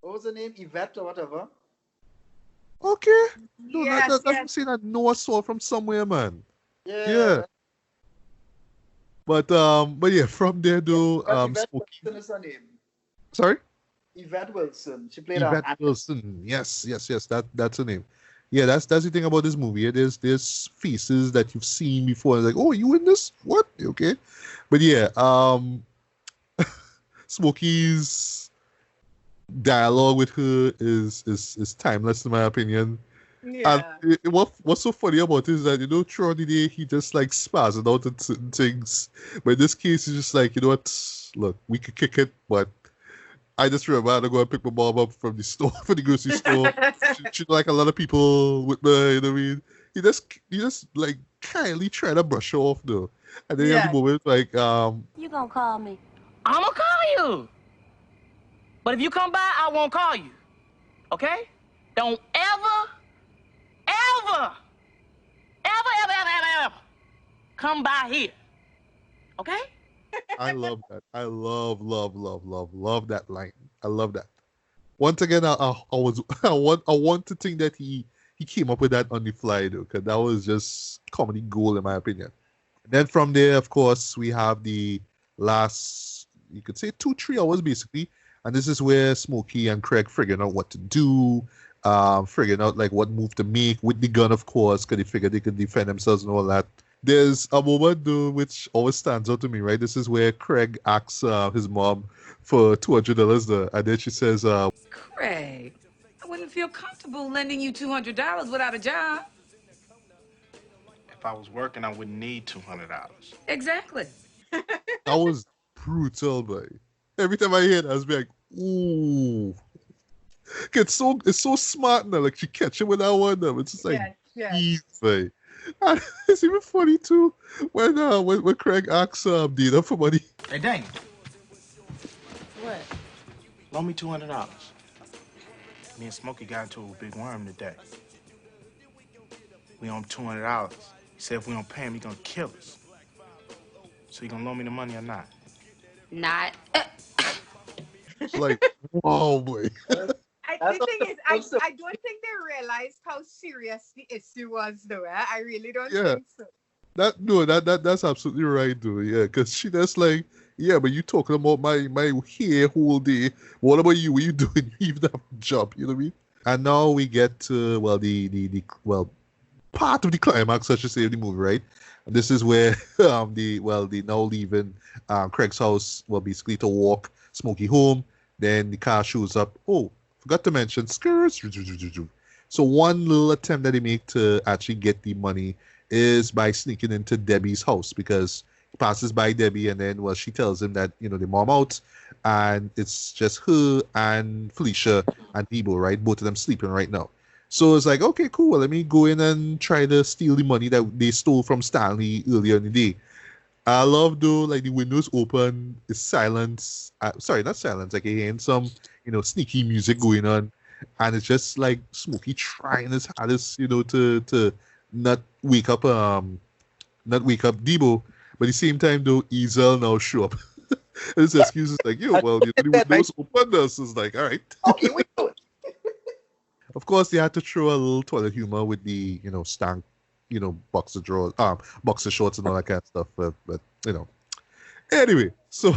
What was her name? Yvette or whatever? Okay. No, Yes, that's saying I know I saw from somewhere, man. Yeah. But yeah, from there though, Yvette Smokey. Wilson is her name. Sorry? Yvette Wilson. She played Yvette Wilson. Yes. That's her name. Yeah, that's the thing about this movie. There's faces that you've seen before. Like, oh, you in this? What? Okay. But yeah, Smokey's dialogue with her is timeless in my opinion. Yeah. And what's so funny about it is that, throughout the day he just like spazzing out at certain things. But in this case, he's just like, you know what? Look, we could kick it, but I just remember I had to go and pick my mom up from the store, from the grocery store. she like a lot of people with the, you know what I mean? He just like kindly try to brush her off though. And then at the moment, like, You gonna call me? I'm gonna call you. But if you come by, I won't call you. Okay? Don't ever come by here. Okay? I love that. I love that line. I love that. Once again, I want to think that he came up with that on the fly though, because that was just comedy gold in my opinion. And then from there, of course, we have the last, you could say 2-3 hours basically, and this is where Smokey and Craig figuring out what to do, figuring out like what move to make with the gun, of course, because they figured they could defend themselves and all that. There's a moment though which always stands out to me, right? This is where Craig asks his mom for $200 there, and then she says, Craig, I wouldn't feel comfortable lending you $200 without a job. If I was working, I wouldn't need $200. Exactly. That was brutal, boy. Every time I hear that, I was like, ooh. It's so smart now. Like she catch him with that one. It's just like, easy. And it's even funny too when Craig asks Dina for money. Hey, Dane. What? Loan me $200. Me and Smokey got into a big worm today. We owe him $200. He said if we don't pay him, he gonna kill us. So you gonna loan me the money or not? Not. Like, wow, boy. The thing is, I don't think they realized how serious the issue was, though. I really don't think so. That's absolutely right, though. Yeah, because she just like, yeah, but you talking about my hair whole day. What about you? What you doing? You even have a job, you know what I mean? And now we get to the part of the climax, I should say, of the movie, right? And this is where the now leaving Craig's house, basically to walk Smokey home. Then the car shows up. Oh, forgot to mention skirts. So one little attempt that they make to actually get the money is by sneaking into Debbie's house, because he passes by Debbie and then she tells him that the mom out and it's just her and Felicia and Debo, right? Both of them sleeping right now. So it's like, okay, cool. Let me go in and try to steal the money that they stole from Stanley earlier in the day. I love though, like the windows open, it's silence. Sorry, not silence. Like you hearing some, sneaky music going on, and it's just like Smokey trying his hardest, to not wake up Debo, but at the same time though, Ezel now show up. His excuse is like, the windows open. Us is like, all right. Okay, we do it. Of course, they had to throw a little toilet humor with the, stank, boxer drawers, boxer shorts and all that kind of stuff. But anyway, so,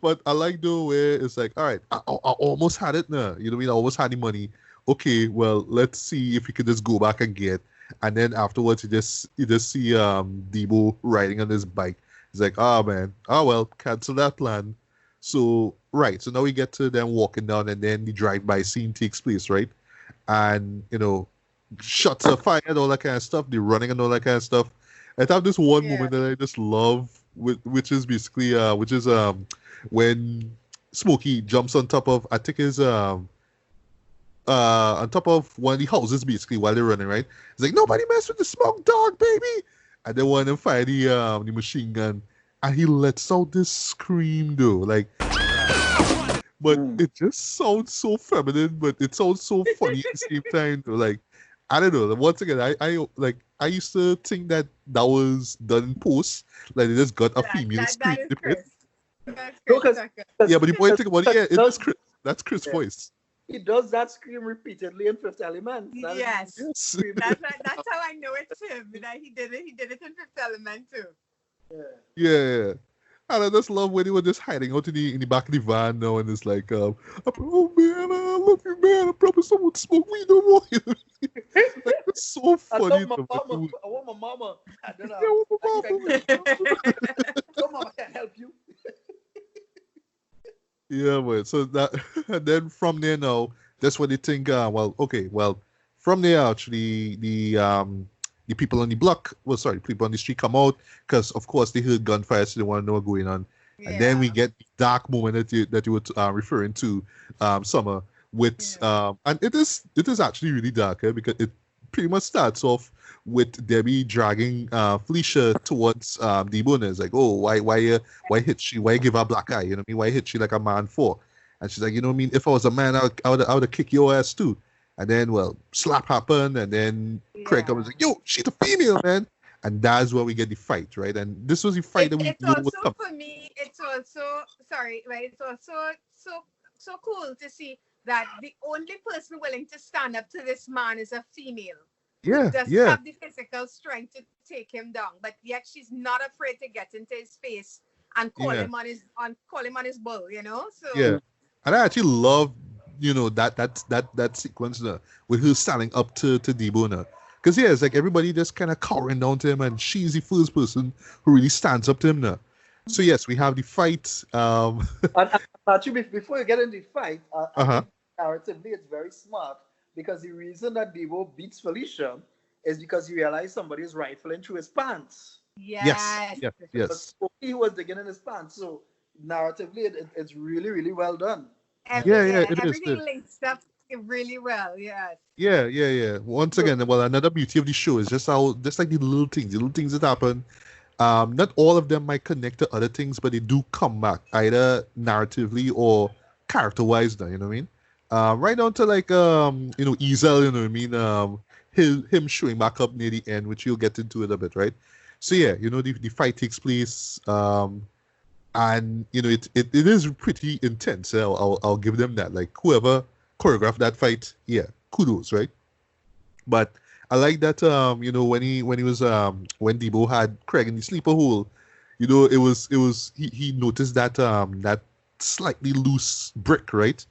but I like the way it's like, all right, I almost had it now. You know what I mean? I almost had the money. Okay, well, let's see if we can just go back and get. And then afterwards, you just see Debo riding on his bike. He's like, man, well, cancel that plan. So, right, so now we get to them walking down, and then the drive-by scene takes place, right? And, shots are fired, all that kind of stuff. They're running and all that kind of stuff. I have this one moment that I just love, which is basically, when Smokey jumps on top of, I think is, on top of one of the houses, basically, while they're running, right? It's like, nobody mess with the smoke dog, baby! And then one of them fire the machine gun, and he lets out this scream, though, like... But it just sounds so feminine, but it sounds so funny at the same time. Like, I don't know. Once again, I used to think that was done in post. Like, they just got a female scream. Yeah, but the boy think about it, it's Chris. That's Chris' voice. He does that scream repeatedly in Fifth Element. Yes. That's how I know it's him. That he did it in Fifth Element too. Yeah. And I just love when they were just hiding out in the back of the van now, and it's like, oh man, I love you, man. I promise I won't smoke weed no more. Like, it's so funny. I want my mama. I want my mama. Your mama can't help you. Yeah, but so that, and then from there now, that's what they think. From there actually the people on the block, people on the street come out because, of course, they heard gunfire, so they want to know what's going on. Yeah. And then we get the dark moment that you were referring to, Summer, with and it is actually really dark because it pretty much starts off with Debbie dragging Felicia towards Debo. It's like, oh, why hit she? Why give her a black eye? You know what I mean? Why hit she like a man for? And she's like, you know what I mean? If I was a man, I would have kicked your ass too. And then, slap happened, and then Craig comes like, yo, she's a female, man. And that's where we get the fight, right? And this was the fight that we it's also, for me, it's also, it's also so cool to see that the only person willing to stand up to this man is a female. Yeah, doesn't have the physical strength to take him down, but yet she's not afraid to get into his face and call him on his bull, So yeah, and I actually love that sequence there with her standing up to Debo now. Because it's like everybody just kind of cowering down to him, and she's the first person who really stands up to him now. So yes, we have the fight. Actually, before you get into the fight, I think narratively it's very smart, because the reason that Debo beats Felicia is because he realized somebody is rifling through his pants. Yes. But Smokey was digging in his pants. So narratively, it's really, really well done. It is. Everything links up really well. Yes. Yeah. Once again, well, another beauty of the show is just like the little things that happen. Not all of them might connect to other things, but they do come back either narratively or character-wise. Now, you know what I mean? Right down to like Ezel, you know what I mean? Him showing back up near the end, which you'll get into it a bit, right? So yeah, the fight takes place, and it is pretty intense. I'll give them that. Like whoever choreographed that fight, yeah, kudos, right? But I like that when Debo had Craig in the sleeper hole, it was he noticed that that slightly loose brick, right?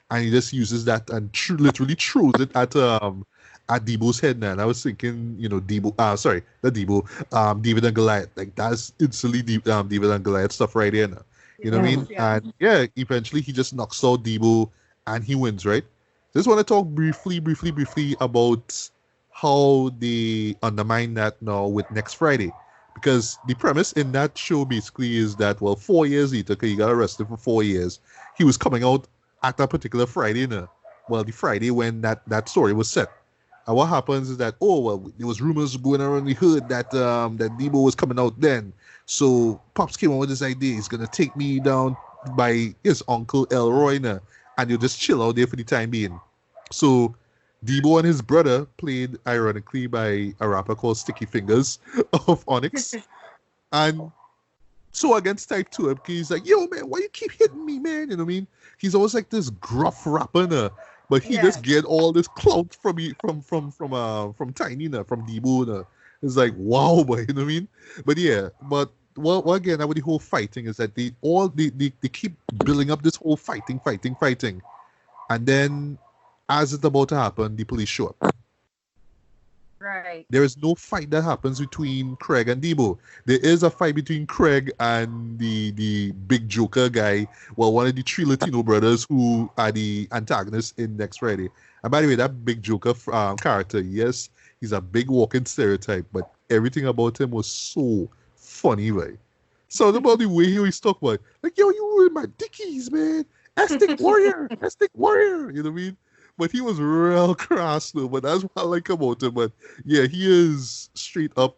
And he just uses that and literally throws it at Debo's head now. And I was thinking, Debo, sorry, not Debo, David and Goliath. Like that's instantly David and Goliath stuff right there now. You know what I mean? Yeah. And yeah, eventually he just knocks out Debo and he wins, right? Just want to talk briefly about how they undermine that now with Next Friday. Because the premise in that show basically is that, well, 4 years later, because he got arrested for 4 years, he was coming out at that particular Friday, well, the Friday when that story was set. And what happens is that, there was rumors going around the hood that that Debo was coming out then. So Pops came on with this idea, he's going to take me down by his uncle Elroy, and you'll just chill out there for the time being. So Debo and his brother, played ironically by a rapper called Sticky Fingers of Onyx. And so against Type 2, he's like, yo, man, why you keep hitting me, man? You know what I mean? He's always like this gruff rapper, but he just get all this clout from Tiny, from Debo. It's like, wow, boy, you know what I mean? But yeah, well, again, with the whole fighting is that they keep building up this whole fighting. And then, as it's about to happen, the police show up. Right. There is no fight that happens between Craig and Debo. There is a fight between Craig and the big Joker guy, well, one of the three Latino brothers who are the antagonists in Next Friday. And by the way, that big Joker character, yes, he's a big walking stereotype, but everything about him was so funny, right? So about the way he always talk about, like, yo, you ruined my dickies, man. Aztec warrior, you know what I mean? But he was real crass though, but that's what I like about him. But yeah, he is straight up,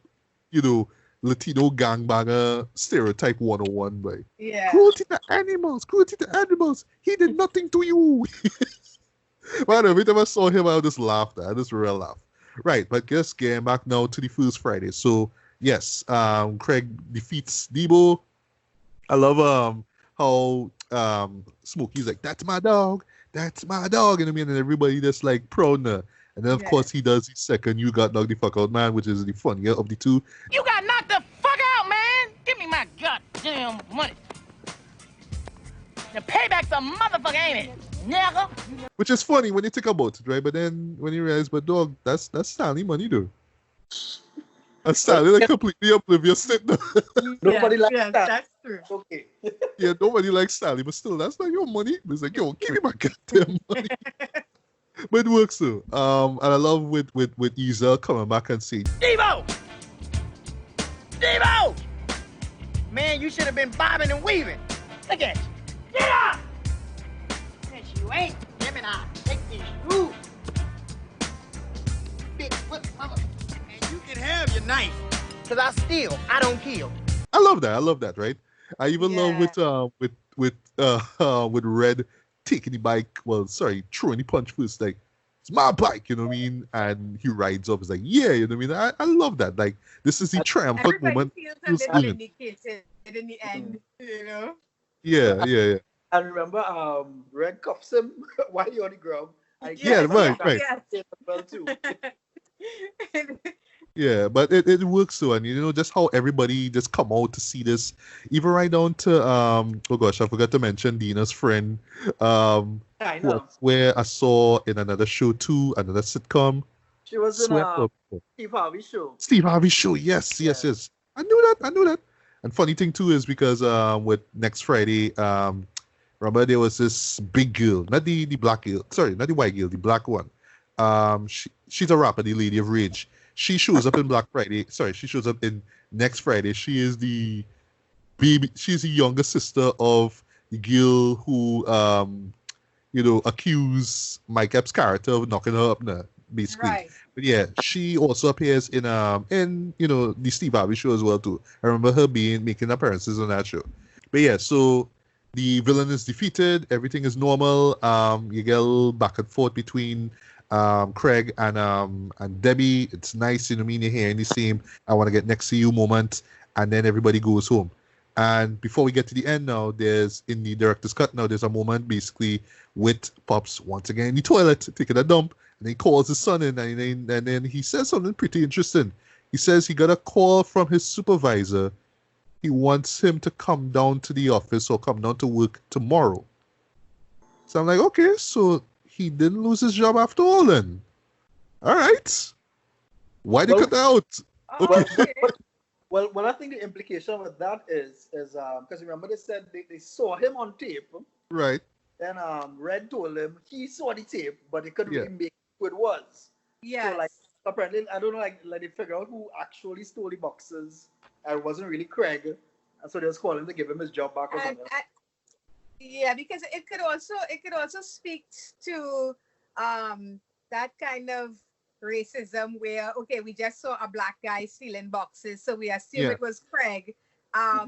Latino gangbanger stereotype 101, right? Yeah. Cruelty to animals. He did nothing to you. But every time I saw him, I just laughed. I just real laugh. Right, but just getting back now to the first Friday. So yes, Craig defeats Debo. I love how Smokey's like, that's my dog, you know what I mean? And everybody just like proud now. And then of course he does his second "You Got Knocked the Fuck Out, Man," which is the funnier of the two. You got knocked the fuck out, man! Give me my goddamn money. The payback's a motherfucker, ain't it? Nigga. Which is funny when you think about it, right? But then when you realize, but dog, that's Stanley money, though. And Stanley like completely oblivious. Nobody likes that. That's true. Okay. Yeah, nobody likes Stanley, but still, that's not your money. It's like, yo, give me my goddamn money. But it works though. And I love with Ezel coming back and saying, Debo! Man, you should have been bobbing and weaving. Look at you. Get up! Yes, you ain't. Give me now. Take these rules. Big whip, mama. And you can have your knife. Cause I don't kill. I love that, right? I even love with Red taking the bike, throwing the punch first, like, it's my bike, you know what I mean? And he rides up, it's like, yeah, you know what I mean? I love that. Like, this is the triumphant moment. Feels a bit vindicated in the end, you know? Yeah. And remember, Red cuffs him while you're on the ground. Right. Well too. Yeah, but it works so, and just how everybody just come out to see this, even right down to oh gosh, I forgot to mention Dina's friend, I know. where I saw in another show too, another sitcom. She was in Steve Harvey's show. Steve Harvey's show, yes. I knew that. And funny thing too is because with Next Friday, remember there was this big girl, not the black girl, sorry, not the white girl, the black one. She's a rapper, the Lady of Rage. she shows up in Black Friday. Sorry, she shows up in Next Friday. She is the baby. She's the younger sister of the girl who accused Mike Epps' character of knocking her up now, basically. Right. But yeah, she also appears in the Steve Harvey show as well too. I remember her making appearances on that show. But yeah, so the villain is defeated. Everything is normal. You get a little back and forth between Craig and Debbie. It's nice, you know what I mean? You're hearing the same "I want to get next to you" moment, and then everybody goes home. And before we get to the end now, in the director's cut now, there's a moment basically with Pops once again in the toilet taking a dump, and he calls his son in, and then he says something pretty interesting. He says he got a call from his supervisor. He wants him to come down to the office or come down to work tomorrow. So I'm like, okay, so he didn't lose his job after all then. All right. Why they cut that out? Okay. Well, I think the implication with that is because remember they said they saw him on tape. Right. Then Red told him he saw the tape, but they couldn't really make who it was. Yeah. So like apparently, I don't know, like they figure out who actually stole the boxes. And it wasn't really Craig, and so they was calling to give him his job back or something. Yeah, because it could also speak to that kind of racism where, okay, we just saw a black guy stealing boxes, so we assume it was Craig,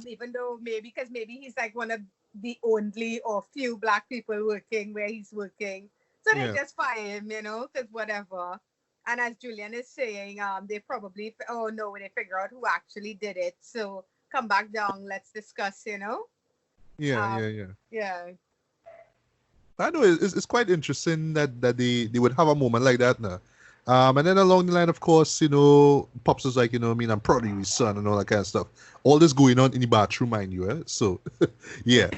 even though maybe he's like one of the only or few black people working where he's working, so they just fire him, because whatever. And as Julien is saying, they probably they figure out who actually did it, so come back down, let's discuss, Yeah. I know it's quite interesting that they would have a moment like that now. And then along the line, of course, Pops is like, I'm proud of you, son, and all that kind of stuff. All this going on in the bathroom, mind you, eh? So, yeah.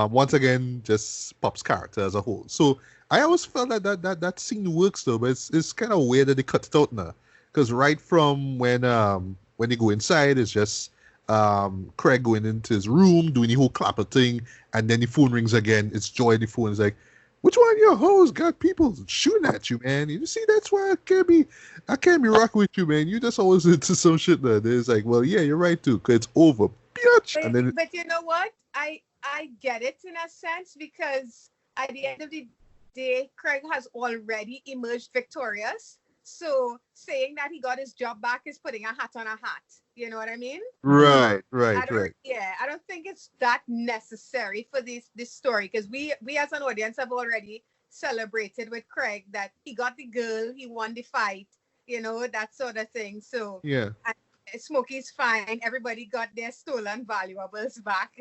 Once again, just Pop's character as a whole. So, I always felt that scene works, though, but it's kind of weird that they cut it out now. Because right from when they go inside, it's just Craig going into his room, doing the whole clapper thing, and then the phone rings again. It's Joy, the phone is like, which one of your hoes got people shooting at you, man? You see, that's why I can't be rocking with you, man. You just always into some shit there. It's like, well, yeah, you're right too, because it's over, bitch. But you know what? I get it in a sense, because at the end of the day, Craig has already emerged victorious. So saying that he got his job back is putting a hat on a hat. You know what I mean? Right. Yeah, I don't think it's that necessary for this story, because we as an audience have already celebrated with Craig that he got the girl, he won the fight, that sort of thing. So yeah, Smokey's fine. Everybody got their stolen valuables back.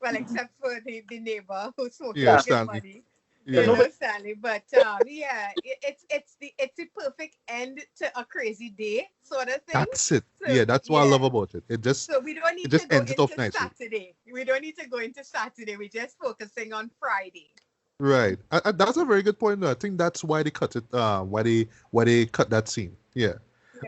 Well, except for the neighbor who Smokey got money. Yeah. Stanley, but it's the perfect end to a crazy day sort of thing. That's it. So, that's what I love about it. It just we don't need to go into Saturday. We don't need to go into Saturday. We're just focusing on Friday. Right. That's a very good point. I think that's why they cut it. Why they cut that scene. Yeah.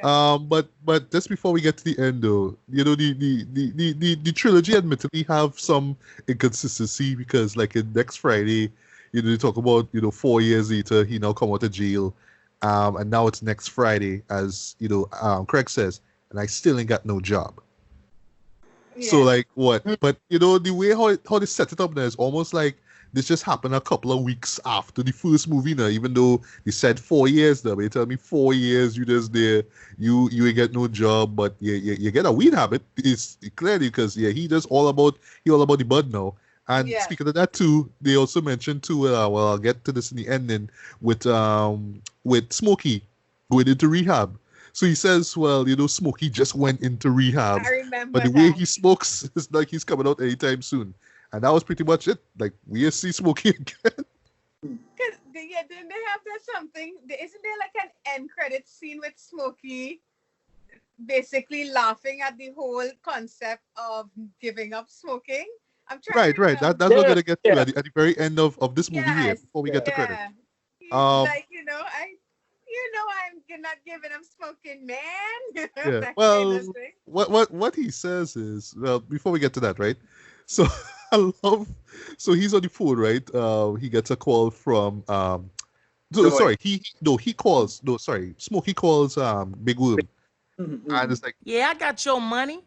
But just before we get to the end, though, the trilogy admittedly have some inconsistency, because like in Next Friday, they talk about 4 years later he now come out of jail, and now it's next Friday, as Craig says, and I still ain't got no job. Yeah. So like what? But the way how they set it up now is almost like this just happened a couple of weeks after the first movie now, even though they said 4 years now. But you tell me 4 years you just there, you ain't get no job, but you get a weed habit. It's clearly because he just all about the bud now. And speaking of that too, they also mentioned too. I'll get to this in the ending with Smokey going into rehab. So he says, well, Smokey just went into rehab. I remember but the way he smokes is like he's coming out anytime soon. And that was pretty much it. Like, we see Smokey again. Because didn't they have something? Isn't there like an end credit scene with Smokey basically laughing at the whole concept of giving up smoking? I'm trying. Right. That's what we're gonna get to at the very end of this movie here before we get to credits. Like I'm not giving up smoking, man. Yeah. Well, what he says is, well, before we get to that, right? So so he's on the phone, right? He gets a call from Smokey calls Big Worm, And it's like, yeah, I got your money.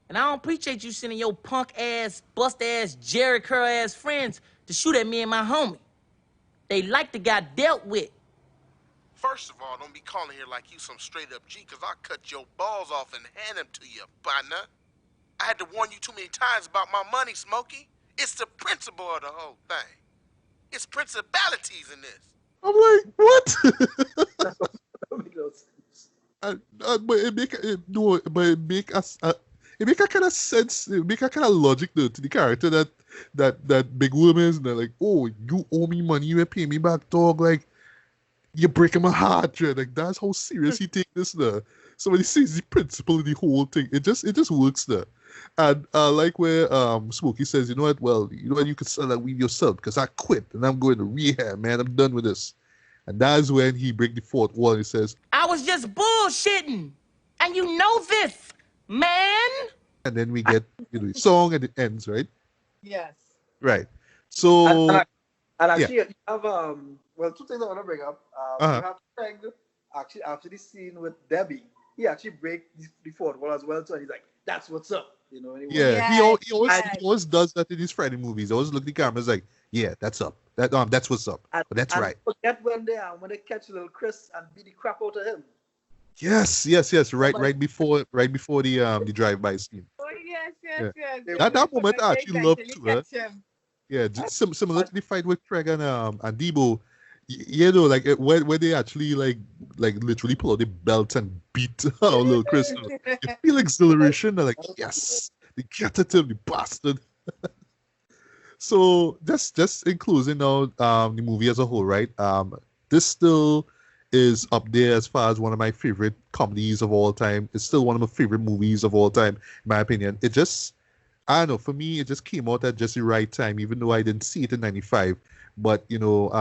And I don't appreciate you sending your punk ass, bust ass, Jerry curl ass friends to shoot at me and my homie. They like the guy dealt with. First of all, don't be calling here like you some straight up G, cause I'll cut your balls off and hand them to you, partner. I had to warn you too many times about my money, Smokey. It's the principle of the whole thing. It's principalities in this. I'm like, what? But it make it make a kind of sense. It make a kind of logic though to the character that Big Woman is. And they're like, oh, you owe me money, you ain't pay me back, dog. Like, you're breaking my heart, Dre. Like, that's how serious he take this now. So when he sees the principle of the whole thing, it just works there. And like where Smokey says, you know what? Well, you know what? You could sell that weed yourself because I quit and I'm going to rehab, man. I'm done with this. And that's when he breaks the fourth wall and he says, I was just bullshitting. And you know this, man. And then we get the song and it ends, right? Yes. Right. So and actually, you have well, two things I want to bring up. You have Craig actually after the scene with Debbie, he actually break the fourth wall as well too, and he's like, "That's what's up," you know. He always does that in his Friday movies. He always look at the camera, like, "Yeah, that's up. That's what's up." But that's right. Forget when they catch little Chris and beat the crap out of him. Yes. Right before the drive-by scene. Oh yes. That moment I actually loved too. Yeah, just similar to the fight with Craig and Debo. You know, like where they actually like literally pull out the belt and beat our little Chris. You feel exhilaration. They're like, yes, they get at him, the bastard. So just in closing now, the movie as a whole, right? This still is up there as far as one of my favorite comedies of all time. It's still one of my favorite movies of all time, in my opinion. It just, I don't know, for me, it just came out at just the right time, even though I didn't see it in 95. But, you know,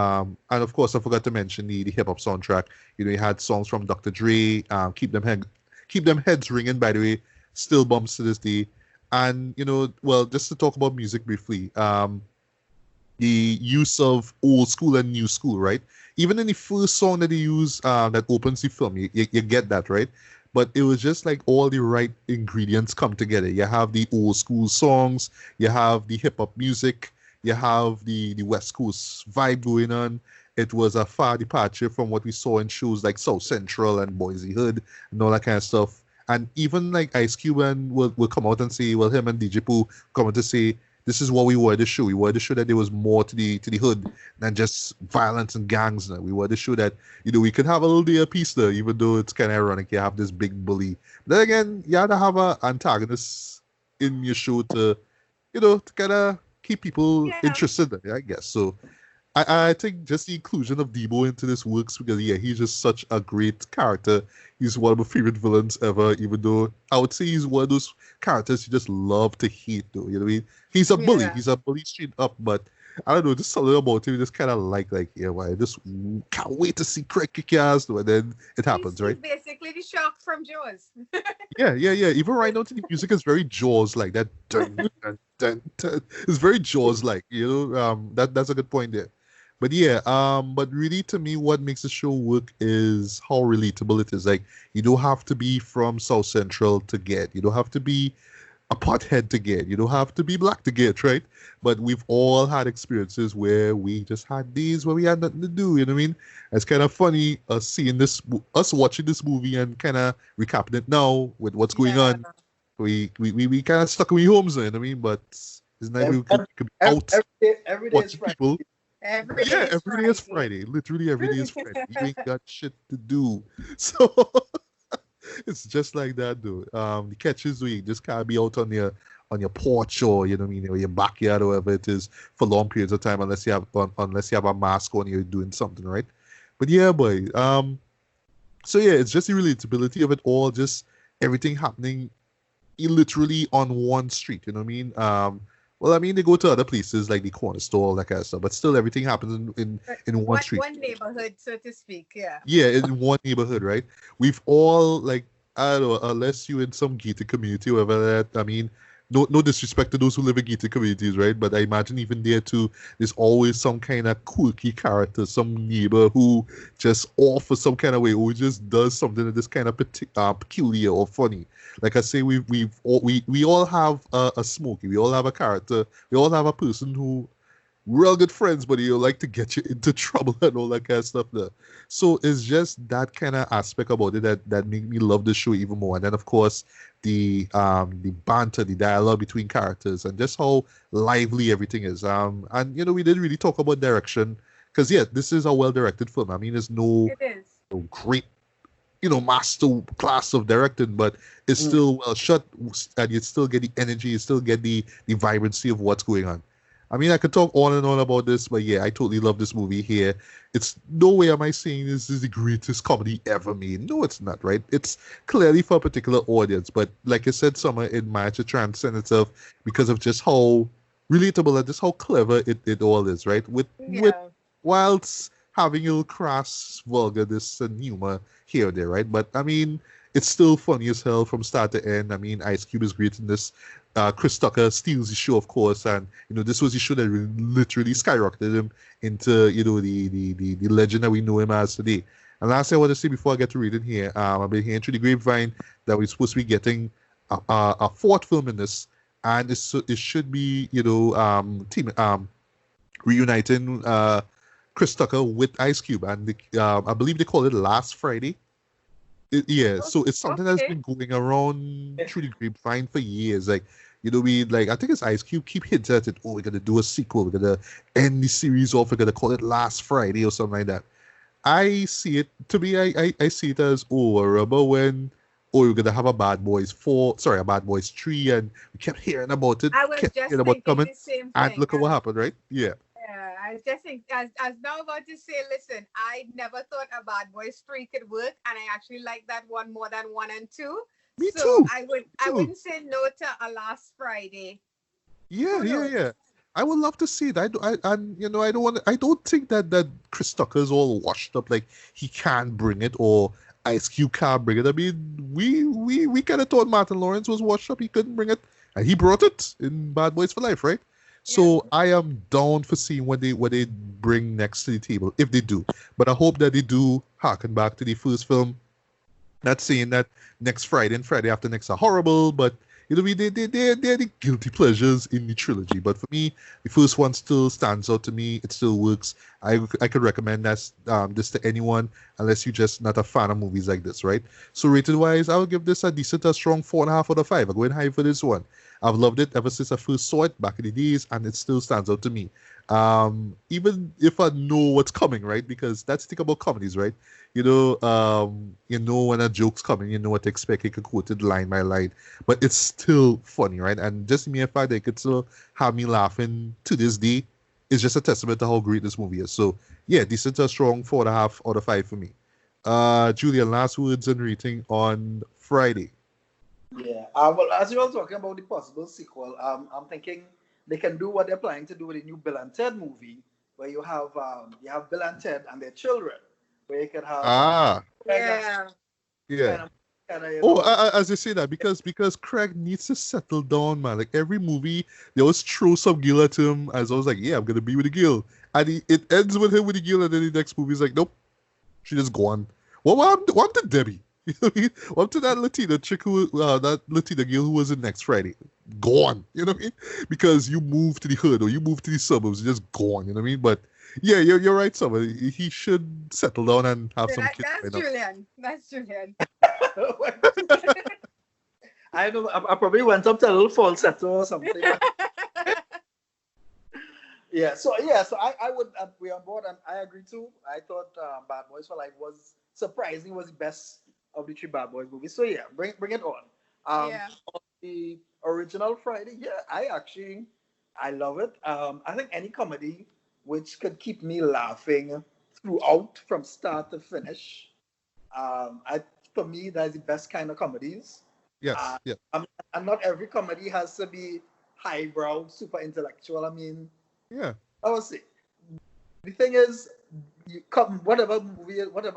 and of course, I forgot to mention the hip-hop soundtrack. You know, you had songs from Dr. Dre, Keep Them Heads Ringing, by the way, still bumps to this day. And, you know, well, just to talk about music briefly, the use of old school and new school, right? Even in the first song that they use that opens the film, you get that, right? But it was just like all the right ingredients come together. You have the old school songs, you have the hip hop music, you have the West Coast vibe going on. It was a far departure from what we saw in shows like South Central and Boise Hood and all that kind of stuff. And even like Ice Cube will come out and say, well, him and DJ Pooh come out to say, this is what we wanted to show. We wanted to show that there was more to the hood than just violence and gangs. Now. We wanted to show that, you know, we could have a little day of peace there, even though it's kind of ironic. You have this big bully. But then again, you have to have an antagonist in your show to, you know, to kind of keep people interested, I guess. So I think just the inclusion of Debo into this works because, yeah, he's just such a great character. He's one of my favorite villains ever, even though I would say he's one of those characters you just love to hate, though. You know what I mean? He's a bully. He's a bully straight up, but I don't know, just something about him just kind of like, yeah, why? I just can't wait to see Craig kick your ass, though, and then it happens, right? He's basically the shark from Jaws. Yeah. Even right now, the music is very Jaws-like. That dun, dun, dun, dun. It's very Jaws-like, you know? That's a good point there. But yeah, but really to me, what makes the show work is how relatable it is. Like, you don't have to be from South Central to get. You don't have to be a pothead to get. You don't have to be black to get, right? But we've all had experiences where we just had days where we had nothing to do, you know what I mean? It's kind of funny us watching this movie and kind of recapping it now with what's going on. We kind of stuck in our homes, you know what I mean? But it's nice we could be out every day is Friday. People. Every day is Friday. Literally every day is Friday. You ain't got shit to do. So it's just like that, though. The catches where you just can't be out on your porch or, you know what I mean, or your backyard or whatever it is for long periods of time unless you have a mask on, you're doing something, right? But yeah, boy. So yeah, it's just the relatability of it all, just everything happening literally on one street, you know what I mean? Well, I mean, they go to other places like the corner store, that kind of stuff, but still everything happens in one street. One neighborhood, so to speak, yeah. Yeah, in one neighborhood, right? We've all, like, I don't know, unless you're in some gated community or whatever that, I mean, no disrespect to those who live in gated communities, right? But I imagine even there too, there's always some kind of quirky character, some neighbor who just off for some kind of way, who just does something that is kind of peculiar or funny. Like I say, we all have a Smokey, we all have a character, we all have a person who we're all good friends, but he'll like to get you into trouble and all that kind of stuff there. So it's just that kind of aspect about it that made me love the show even more. And then of course the banter, the dialogue between characters, and just how lively everything is. And we didn't really talk about direction because this is a well directed film. I mean, there's no great master class of directing, but it's still well shot, and you still get the energy, you still get the vibrancy of what's going on. I mean, I could talk on and on about this, but I totally love this movie here. It's no way am I saying this is the greatest comedy ever made. No, it's not, right? It's clearly for a particular audience, but like I said, Summer, it managed to transcend itself because of just how relatable and just how clever it all is, right? With whilst having a little crass vulgarness and humor here and there, right? But I mean, it's still funny as hell from start to end. I mean, Ice Cube is great in this. Chris Tucker steals the show, of course, and this was the show that literally skyrocketed him into the legend that we know him as today. And last thing I want to say before I get to reading here, I've been hearing through the grapevine that we're supposed to be getting a fourth film in this, and it should be reuniting Chris Tucker with Ice Cube, and I believe they call it Last Friday. So it's something that's been going around through the grapevine for years. Like, I think it's Ice Cube keep hinting at it. Oh, we're gonna do a sequel. We're gonna end the series off. We're gonna call it Last Friday or something like that. I see it to be. I see it as remember when we're gonna have a Bad Boys 3, and we kept hearing about it. I was just thinking the same thing. And look at what happened, right? Yeah. Yeah, I was just think I was now about to say, listen, I never thought a Bad Boys 3 could work, and I actually like that one more than 1 and 2. Me too. I wouldn't say no to a Last Friday. Yeah. I would love to see it. I don't think that Chris Tucker's all washed up, like he can't bring it, or Ice Cube can't bring it. I mean, we kind of thought Martin Lawrence was washed up, he couldn't bring it, and he brought it in Bad Boys for Life, right? So I am down for seeing what they bring next to the table, if they do. But I hope that they do harken back to the first film. Not saying that next Friday and Friday after next are horrible, but they're the guilty pleasures in the trilogy. But for me, the first one still stands out to me. It still works. I could recommend this to anyone, unless you're just not a fan of movies like this, right? So rated wise, I would give this a strong 4.5 out of 5. I'm going high for this one. I've loved it ever since I first saw it back in the days, and it still stands out to me. Even if I know what's coming, right? Because that's the thing about comedies, right? You know when a joke's coming, you know what to expect. You can quote it line by line, but it's still funny, right? And just the mere fact that it could still have me laughing to this day is just a testament to how great this movie is. So yeah, decent to a strong 4.5 out of 5 for me. Julien, last words and rating on Friday. Yeah. Well, as you were talking about the possible sequel, I'm thinking they can do what they're planning to do with the new Bill and Ted movie, where you have Bill and Ted and their children, where you can have as you say that, because Craig needs to settle down, man. Like every movie, they always throw some girl at him, as I was like, I'm gonna be with the girl, and it ends with him with the girl, and then the next movie is like, nope, she just gone. What happened to Debbie? You know what I mean? Up to that Latina chick that Latina girl who was in Next Friday. Gone. You know what I mean? Because you moved to the hood or you moved to the suburbs, you're just gone. You know what I mean? But yeah, you're right, Summer. He should settle down and have some kids. That's Julien. I know. I probably went up to a little falsetto or something. So I would be on board, and I agree too. I thought Bad Boys for Life was surprising, was the best of the 3 Bad Boys movies. So yeah, bring it on. On the original Friday, I love it. I think any comedy which could keep me laughing throughout from start to finish, for me, that's the best kind of comedies. Yes, and not every comedy has to be highbrow, super intellectual. I mean, I would say the thing is, whatever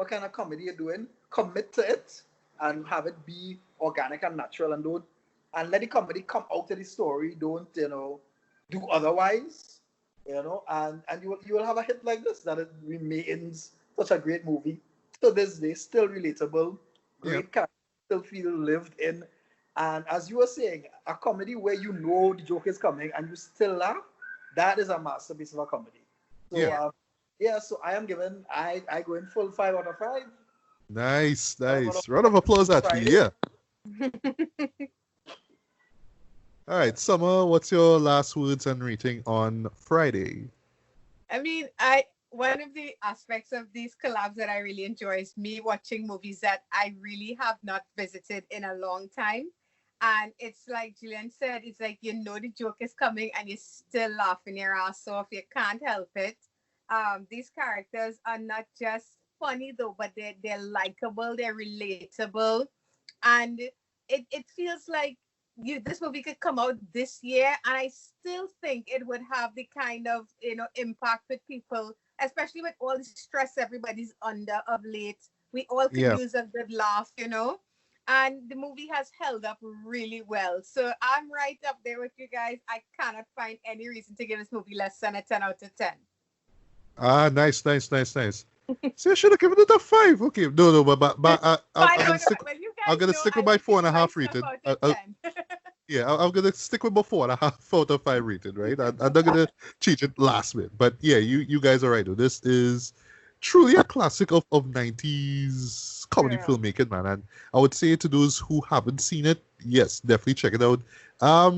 kind of comedy you're doing, commit to it and have it be organic and natural, and don't and let the comedy come out of the story. Don't, do otherwise, and you will have a hit like this that it remains such a great movie to this day, still relatable, great character, still feel lived in. And as you were saying, a comedy where the joke is coming and you still laugh, that is a masterpiece of a comedy. So, so I am I go in full 5 out of 5. Nice. Round of applause at you, yeah. All right, Summer, what's your last words and rating on Friday? I mean, one of the aspects of these collabs that I really enjoy is me watching movies that I really have not visited in a long time. And it's like Julien said, it's like the joke is coming and you're still laughing your ass off. You can't help it. These characters are not just funny though, but they're likable, they're relatable. And it feels like this movie could come out this year and I still think it would have the kind of impact with people, especially with all the stress everybody's under of late. We all could use a good laugh, and the movie has held up really well. So I'm right up there with you guys. I cannot find any reason to give this movie less than a 10 out of 10. Ah, nice. See, I should have given it a 5. Okay, no, but I'm gonna stick with my 4.5 rating. I'm gonna stick with my 4.5 out of 5 rating, right? I'm not gonna change it last minute. But yeah, you guys are right. This is truly a classic of 90s comedy filmmaking, man. And I would say to those who haven't seen it, yes, definitely check it out.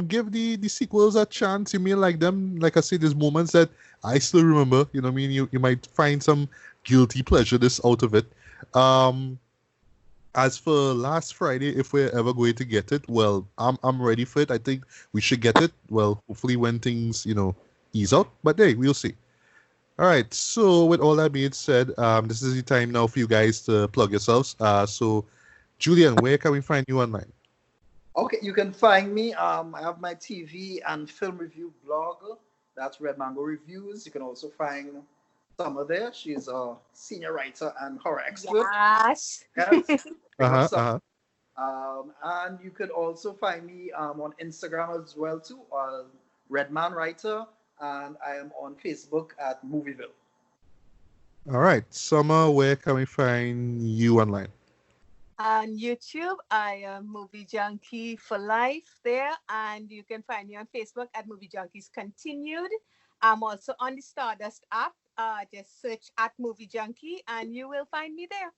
Give the sequels a chance. You may like them. Like I said, there's moments that I still remember. You know what I mean? You might find some guilty pleasureness out of it. As for last Friday, if we're ever going to get it, well, I'm ready for it. I think we should get it. Well, hopefully when things, ease out. But hey, we'll see. All right. So with all that being said, this is the time now for you guys to plug yourselves. So, Julien, where can we find you online? Okay, you can find me. I have my TV and film review blog. That's Red Mango Reviews. You can also find Summer there. She's a senior writer and horror expert. Yes. And you could also find me on Instagram as well too, Redman Writer, and I am on Facebook at Movieville. All right, Summer, where can we find you online? On YouTube, I am Movie Junkie for life there, and you can find me on Facebook at Movie Junkies Continued. I'm also on the Stardust app. Just search at Movie Junkie, and you will find me there.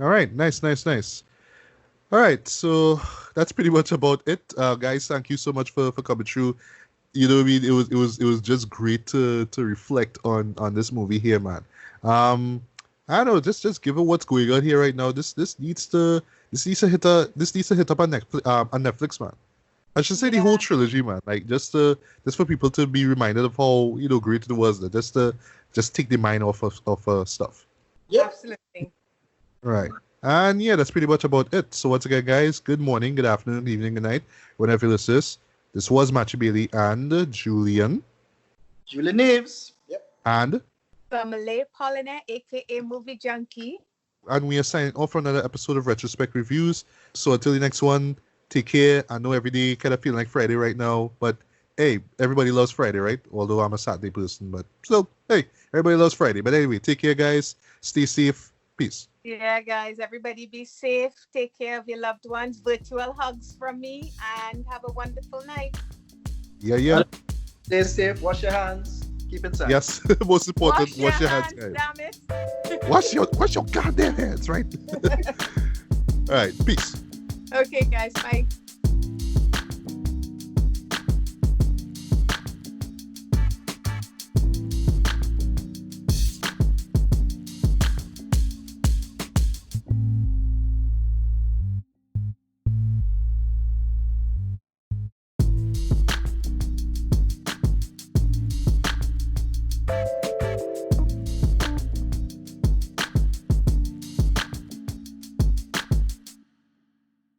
All right, nice. All right, so that's pretty much about it, guys. Thank you so much for coming through. You know what I mean? It was just great to reflect on this movie here, man. I don't know, just given what's going on here right now, this needs to hit up on Netflix, man. I should say the whole trilogy, man. Like just for people to be reminded of how great it was. Just take the mind off of stuff. Yeah, absolutely. Right. And yeah, that's pretty much about it. So once again, guys, good morning, good afternoon, good evening, good night, whenever you listen to this. This was Matthew Bailey and Julien. Neaves. Yep. And Sommelier Pollonais, aka Movie Junkie. And we are signing off for another episode of Retrospect Reviews. So until the next one, take care. I know every day kind of feeling like Friday right now, but hey, everybody loves Friday, right? Although I'm a Saturday person, but still, hey, everybody loves Friday. But anyway, take care, guys. Stay safe. Peace. Yeah, guys, everybody be safe. Take care of your loved ones. Virtual hugs from me, and have a wonderful night. Yeah. Stay safe. Wash your hands. Keep it safe. Yes, most important. Wash your hands, guys. Damn it. Wash your goddamn hands, right? All right. Peace. Okay, guys. Bye.